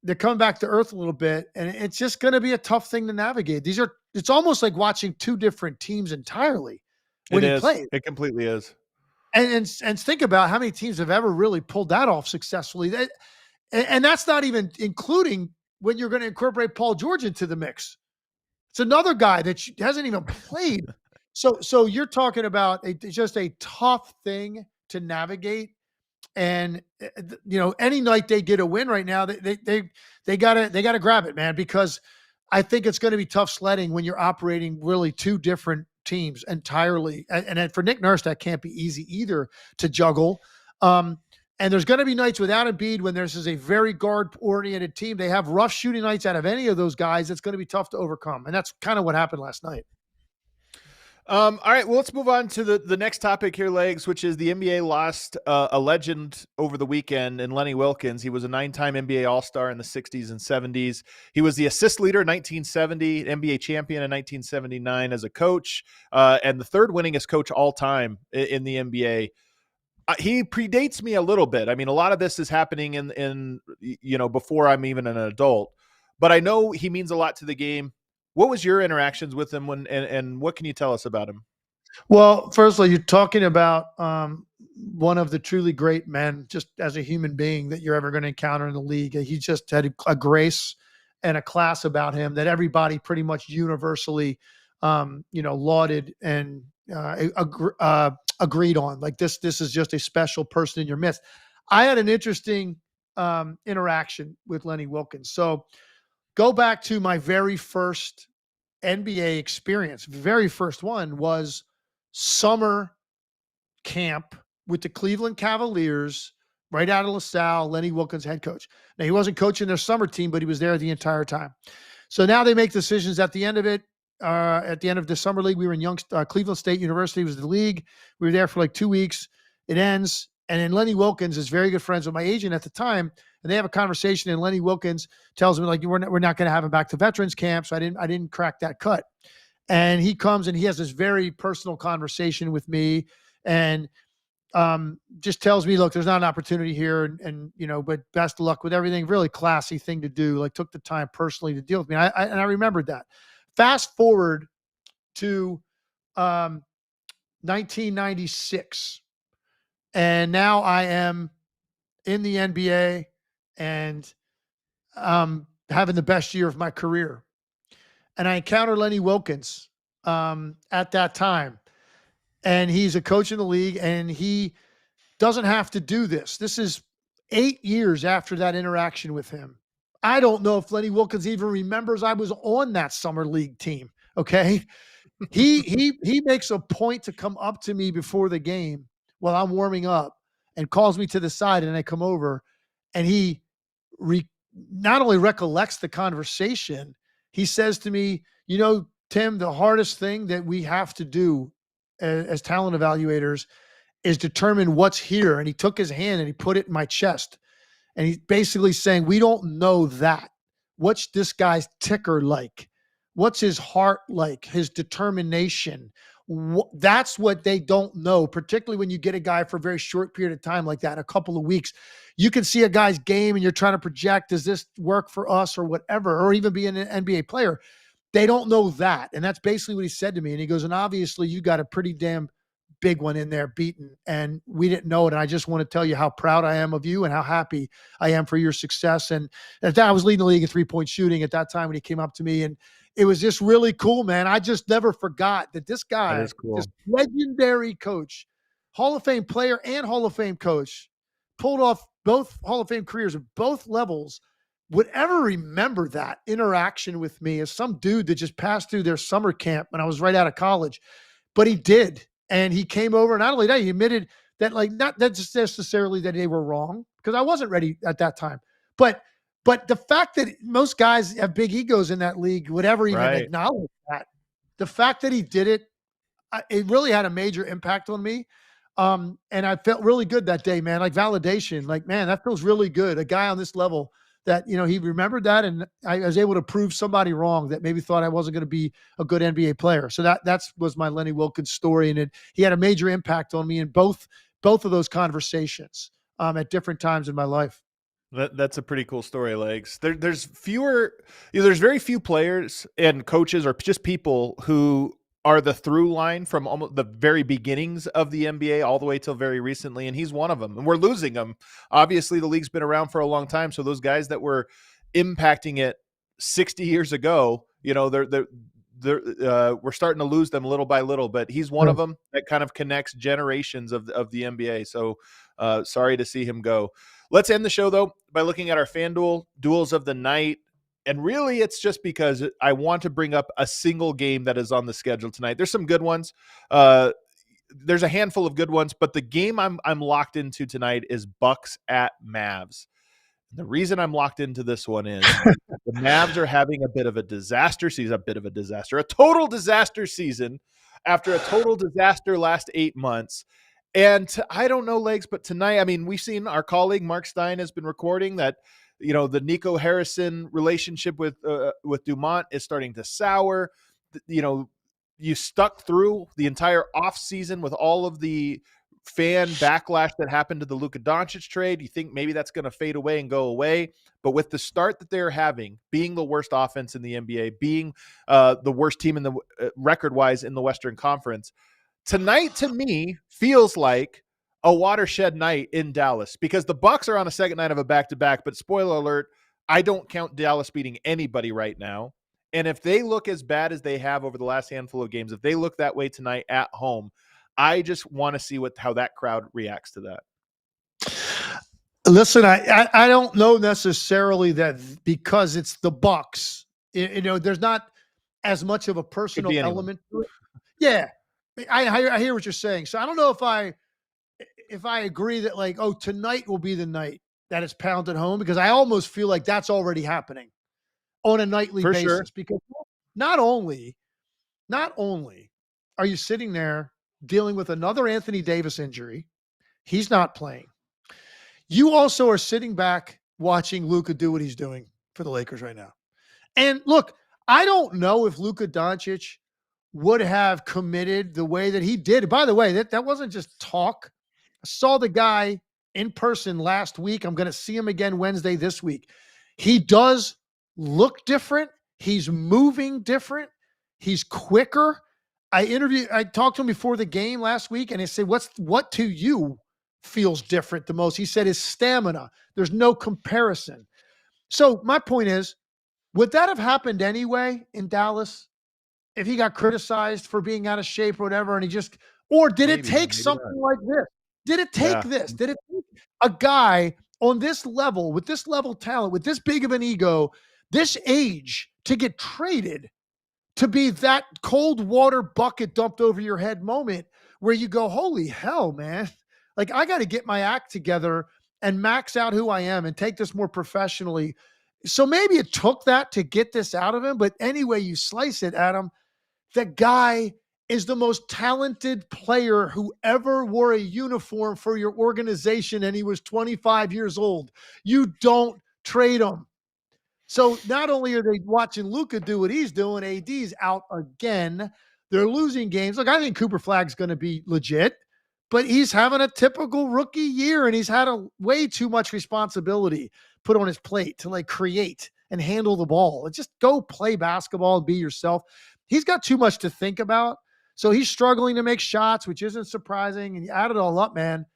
They're coming back to earth a little bit, and it's just going to be a tough thing to navigate. It's almost like watching 2 different teams entirely when he plays. It completely is. And think about how many teams have ever really pulled that off successfully. And that's not even including when you're going to incorporate Paul George into the mix. It's another guy that hasn't even played. So you're talking about just a tough thing to navigate. And any night they get a win right now, they gotta grab it, man, because I think it's going to be tough sledding when you're operating really 2 different teams entirely. And for Nick Nurse, that can't be easy either to juggle. And there's going to be nights without Embiid when this is a very guard-oriented team. They have rough shooting nights out of any of those guys. It's going to be tough to overcome. And that's kind of what happened last night. All right, well, let's move on to the next topic here, Legs, which is the NBA lost a legend over the weekend in Lenny Wilkens. He was a 9-time NBA All-Star in the 60s and 70s. He was the assist leader in 1970, NBA champion in 1979 as a coach, and the third winningest coach all time in the NBA. He predates me a little bit. I mean, a lot of this is happening in before I'm even an adult, but I know he means a lot to the game. What was your interactions with him and what can you tell us about him? Well, firstly, you're talking about one of the truly great men, just as a human being, that you're ever going to encounter in the league. He just had a grace and a class about him that everybody pretty much universally, lauded and agreed on. Like this is just a special person in your midst. I had an interesting interaction with Lenny Wilkens. So go back to my very first NBA experience. Very first one was summer camp with the Cleveland Cavaliers, right out of LaSalle. Lenny Wilkens, head coach. Now, he wasn't coaching their summer team, but he was there the entire time. So now they make decisions at the end of it. At the end of the summer league, we were in Cleveland State University was the league. We were there for like 2 weeks. It ends. And then Lenny Wilkens is very good friends with my agent at the time. And they have a conversation, and Lenny Wilkens tells me, like, we're not going to have him back to veterans camp. So I didn't crack that cut. And he comes and he has this very personal conversation with me and just tells me, look, there's not an opportunity here. But best of luck with everything. Really classy thing to do. Like, took the time personally to deal with me. And I remembered that. Fast forward to 1996. And now I am in the NBA and having the best year of my career. And I encountered Lenny Wilkens at that time. And he's a coach in the league, and he doesn't have to do this. This is 8 years after that interaction with him. I don't know if Lenny Wilkens even remembers I was on that summer league team. Okay. He makes a point to come up to me before the game while I'm warming up and calls me to the side, and I come over, and he not only recollects the conversation, he says to me, Tim, the hardest thing that we have to do as talent evaluators is determine what's here. And he took his hand and he put it in my chest. And he's basically saying, we don't know that. What's this guy's ticker like? What's his heart like? His determination? That's what they don't know, particularly when you get a guy for a very short period of time like that, a couple of weeks. You can see a guy's game and you're trying to project, does this work for us or whatever, or even be an NBA player. They don't know that. And that's basically what he said to me. And he goes, and obviously you got a pretty damn big one in there beaten, and we didn't know it. And I just want to tell you how proud I am of you and how happy I am for your success. And at that, I was leading the league in 3-point shooting at that time when he came up to me, and it was just really cool, man. I just never forgot that this guy, cool. This legendary coach, Hall of Fame player and Hall of Fame coach, pulled off both Hall of Fame careers at both levels, would ever remember that interaction with me as some dude that just passed through their summer camp when I was right out of college. But he did. And he came over, and not only that, he admitted that, like, not that just necessarily that they were wrong, because I wasn't ready at that time. But the fact that most guys have big egos in that league would ever even acknowledge that. The fact that he did it, it really had a major impact on me. And I felt really good that day, man. Like validation, like, man, that feels really good. A guy on this level that, he remembered that, and I was able to prove somebody wrong that maybe thought I wasn't going to be a good NBA player. So that was my Lenny Wilkens story, and he had a major impact on me in both of those conversations at different times in my life. That's a pretty cool story, Legs. There's very few players and coaches or just people who are the through line from almost the very beginnings of the NBA all the way till very recently. And he's one of them, and we're losing him. Obviously the league's been around for a long time. So those guys that were impacting it 60 years ago, we're starting to lose them little by little, but he's one of them that kind of connects generations of the NBA. So sorry to see him go. Let's end the show though by looking at our FanDuel duels of the night. And really, it's just because I want to bring up a single game that is on the schedule tonight. There's some good ones. there's a handful of good ones, but the game I'm locked into tonight is Bucks at Mavs. The reason I'm locked into this one is the Mavs are having a total disaster season after a total disaster last 8 months. And I don't know, Legs, but tonight, I mean, we've seen our colleague Mark Stein has been recording that, the Nico Harrison relationship with Dumont is starting to sour. You stuck through the entire offseason with all of the fan backlash that happened to the Luka Doncic trade. You think maybe that's going to fade away and go away. But with the start that they're having, being the worst offense in the NBA, being the worst team in the record-wise in the Western Conference, tonight to me feels like a watershed night in Dallas because the Bucks are on a second night of a back-to-back. But spoiler alert, I don't count Dallas beating anybody right now. And if they look as bad as they have over the last handful of games, if they look that way tonight at home, I just want to see how that crowd reacts to that. Listen, I don't know necessarily that because it's the Bucks. There's not as much of a personal element to it. Yeah, I hear what you're saying. So I don't know if I agree that tonight will be the night that it's pounded home because I almost feel like that's already happening on a nightly basis. Sure. Because not only are you sitting there dealing with another Anthony Davis injury, he's not playing. You also are sitting back watching Luka do what he's doing for the Lakers right now. And look, I don't know if Luka Doncic would have committed the way that he did. By the way, that wasn't just talk. I saw the guy in person last week. I'm going to see him again Wednesday this week. He does look different. He's moving different. He's quicker. I talked to him before the game last week and I said, what to you feels different the most? He said his stamina. There's no comparison. So my point is, would that have happened anyway in Dallas if he got criticized for being out of shape or whatever? And did it take something like this? Did it take this? Did it take a guy on this level, with this level of talent, with this big of an ego, this age to get traded to be that cold water bucket dumped over your head moment where you go, holy hell, man. I got to get my act together and max out who I am and take this more professionally. So maybe it took that to get this out of him. But anyway, you slice it, Adam, the guy is the most talented player who ever wore a uniform for your organization. And he was 25 years old. You don't trade him. So not only are they watching Luka do what he's doing, AD's out again. They're losing games. Look, I think Cooper Flagg's going to be legit, but he's having a typical rookie year, and he's had way too much responsibility put on his plate to create and handle the ball. Just go play basketball and be yourself. He's got too much to think about. So he's struggling to make shots, which isn't surprising. And you add it all up, man.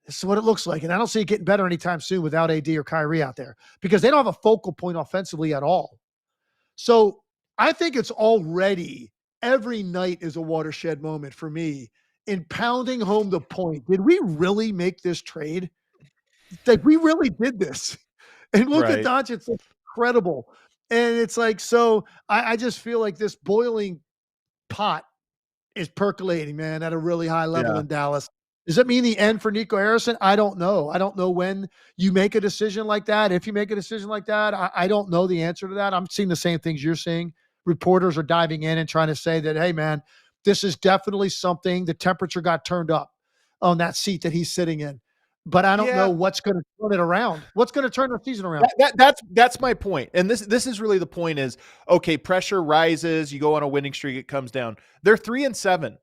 This is what it looks like. And I don't see it getting better anytime soon without AD or Kyrie out there because they don't have a focal point offensively at all. So I think it's already every night is a watershed moment for me in pounding home the point. Did we really make this trade? We really did this. And look at Doncic, it's incredible. And it's so I just feel like this boiling pot is percolating, man, at a really high level in Dallas. Does that mean the end for Nico Harrison? I don't know. I don't know when you make a decision like that. If you make a decision like that, I don't know the answer to that. I'm seeing the same things you're seeing. Reporters are diving in and trying to say that, hey, man, this is definitely something. The temperature got turned up on that seat that he's sitting in. But I don't know what's going to turn it around. What's going to turn the season around? That's my point. And this is really the point is, okay, pressure rises. You go on a winning streak. It comes down. They're 3-7.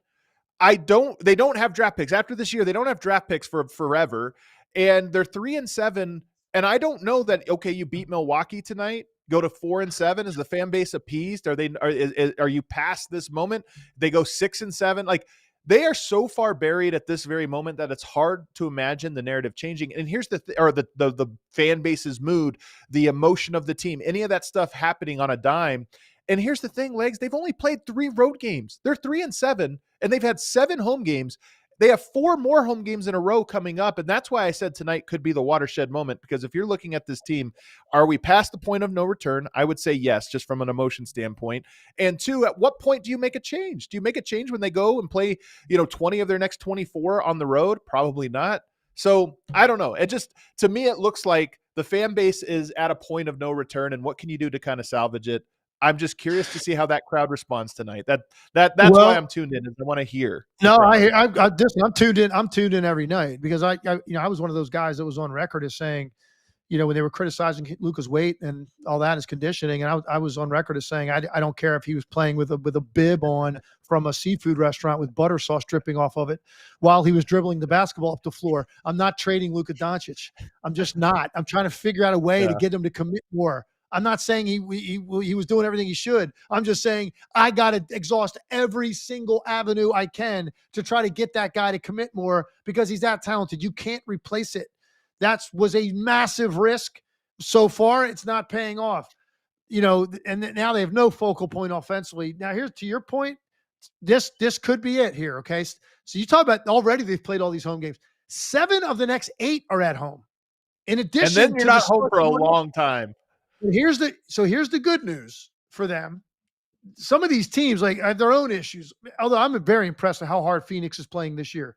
They don't have draft picks after this year. They don't have draft picks for forever. And they're 3-7. And I don't know that, okay, you beat Milwaukee tonight, go to 4-7. Is the fan base appeased? Are you past this moment? They go 6-7. They are so far buried at this very moment that it's hard to imagine the narrative changing. And here's the fan base's mood, the emotion of the team, any of that stuff happening on a dime. And here's the thing, Legs, they've only played 3 road games. They're 3-7, and they've had 7 home games. they have 4 more home games in a row coming up. And that's why I said tonight could be the watershed moment, because if you're looking at this team, are we past the point of no return? I would say yes, just from an emotion standpoint. And 2, at what point do you make a change? Do you make a change when they go and play, 20 of their next 24 on the road? Probably not. So I don't know. It just, to me, it looks like the fan base is at a point of no return. And what can you do to kind of salvage it? I'm just curious to see how that crowd responds tonight. That's why I'm tuned in, is I want to hear. No, I'm tuned in. I'm tuned in every night because I was one of those guys that was on record as saying, when they were criticizing Luka's weight and all that, his conditioning, and I was on record as saying I don't care if he was playing with a bib on from a seafood restaurant with butter sauce dripping off of it while he was dribbling the basketball up the floor. I'm not trading Luka Doncic. I'm just not. I'm trying to figure out a way to get him to commit more. I'm not saying he was doing everything he should. I'm just saying I got to exhaust every single avenue I can to try to get that guy to commit more because he's that talented. You can't replace it. That was a massive risk. So far, it's not paying off. And now they have no focal point offensively. Now, here's to your point. This could be it here, okay? So you talk about already they've played all these home games. 7 of the next 8 are at home. In addition, and then you're not home for a long time. Here's the good news for them. Some of these teams have their own issues. Although I'm very impressed with how hard Phoenix is playing this year.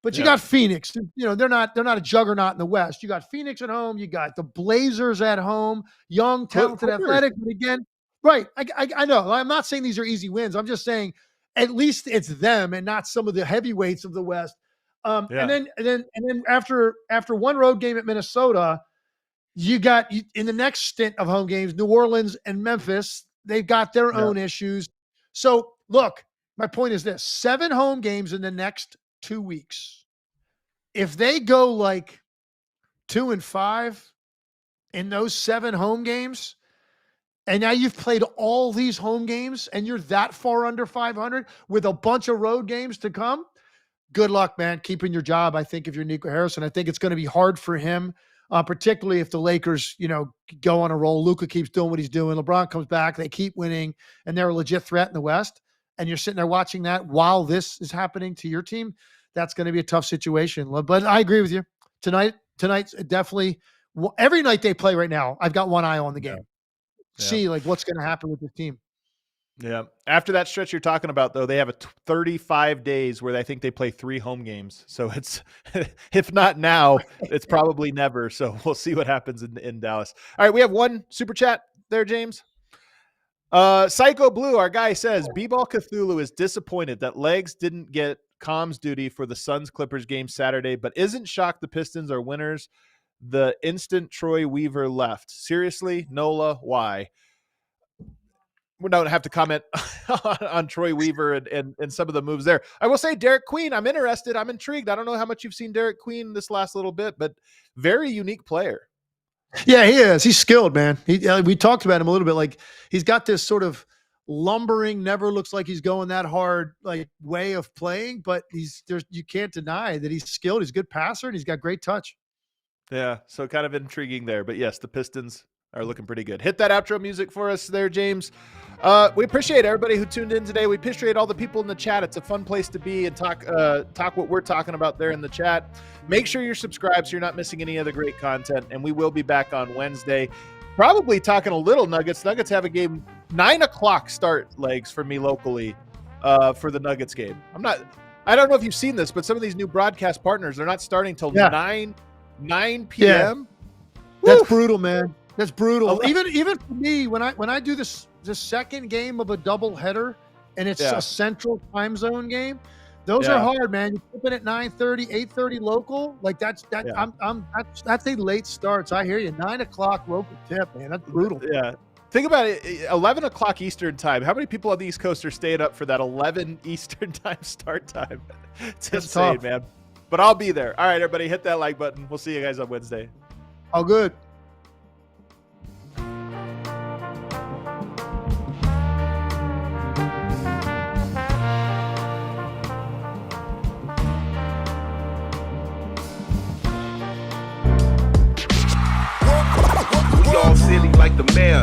But you got Phoenix. They're not a juggernaut in the West. You got Phoenix at home. You got the Blazers at home. Young, talented, athletic. But again, right? I know. I'm not saying these are easy wins. I'm just saying at least it's them and not some of the heavyweights of the West. And then after one road game at Minnesota. You got in the next stint of home games, New Orleans and Memphis, they've got their own issues. So look, my point is this: 7 home games in the next 2 weeks. If they go 2-5 in those 7 home games, and now you've played all these home games and you're that far under 500 with a bunch of road games to come, good luck, man, keeping your job. I think if you're Nico Harrison, I think it's going to be hard for him. Particularly if the Lakers, go on a roll. Luka keeps doing what he's doing. LeBron comes back. They keep winning, and they're a legit threat in the West. And you're sitting there watching that while this is happening to your team. That's going to be a tough situation. But I agree with you. Tonight's definitely every night they play right now. I've got one eye on the game. Yeah. See what's going to happen with this team. Yeah. After that stretch you're talking about, though, they have 35 days where I think they play 3 home games. So it's, if not now, it's probably never. So we'll see what happens in Dallas. All right. We have one super chat there, James. Psycho Blue, our guy, says, B-Ball Cthulhu is disappointed that Legs didn't get comms duty for the Suns-Clippers game Saturday, but isn't shocked the Pistons are winners the instant Troy Weaver left. Seriously, Nola, why? We don't have to comment on Troy Weaver and some of the moves there. I will say Derek Queen, I'm interested. I'm intrigued. I don't know how much you've seen Derek Queen this last little bit, but very unique player. Yeah, he is. He's skilled, man. We talked about him a little bit. He's got this sort of lumbering, never looks like he's going that hard way of playing, but you can't deny that he's skilled. He's a good passer and he's got great touch. Yeah, so kind of intriguing there. But yes, the Pistons are looking pretty good. Hit that outro music for us there, James. We appreciate everybody who tuned in today. We appreciate all the people in the chat. It's a fun place to be and talk what we're talking about there in the chat. Make sure you're subscribed so you're not missing any other great content. And we will be back on Wednesday, probably talking a little Nuggets. Nuggets have a game 9:00 start, Legs, for me locally for the Nuggets game. I don't know if you've seen this, but some of these new broadcast partners, they're not starting till 9 p.m. Yeah. That's brutal, man. That's brutal. Even for me, when I do the second game of a double header and it's a central time zone game, those are hard, man. You're flipping at 9:30, 8:30 local. That's a late start. So I hear you. 9:00 local tip, man. That's brutal. Yeah. Think about it. 11:00 Eastern time. How many people on the East Coast are staying up for that 11 Eastern time start time? It's insane, man. But I'll be there. All right, everybody, hit that like button. We'll see you guys on Wednesday. All good. All silly like the mayor.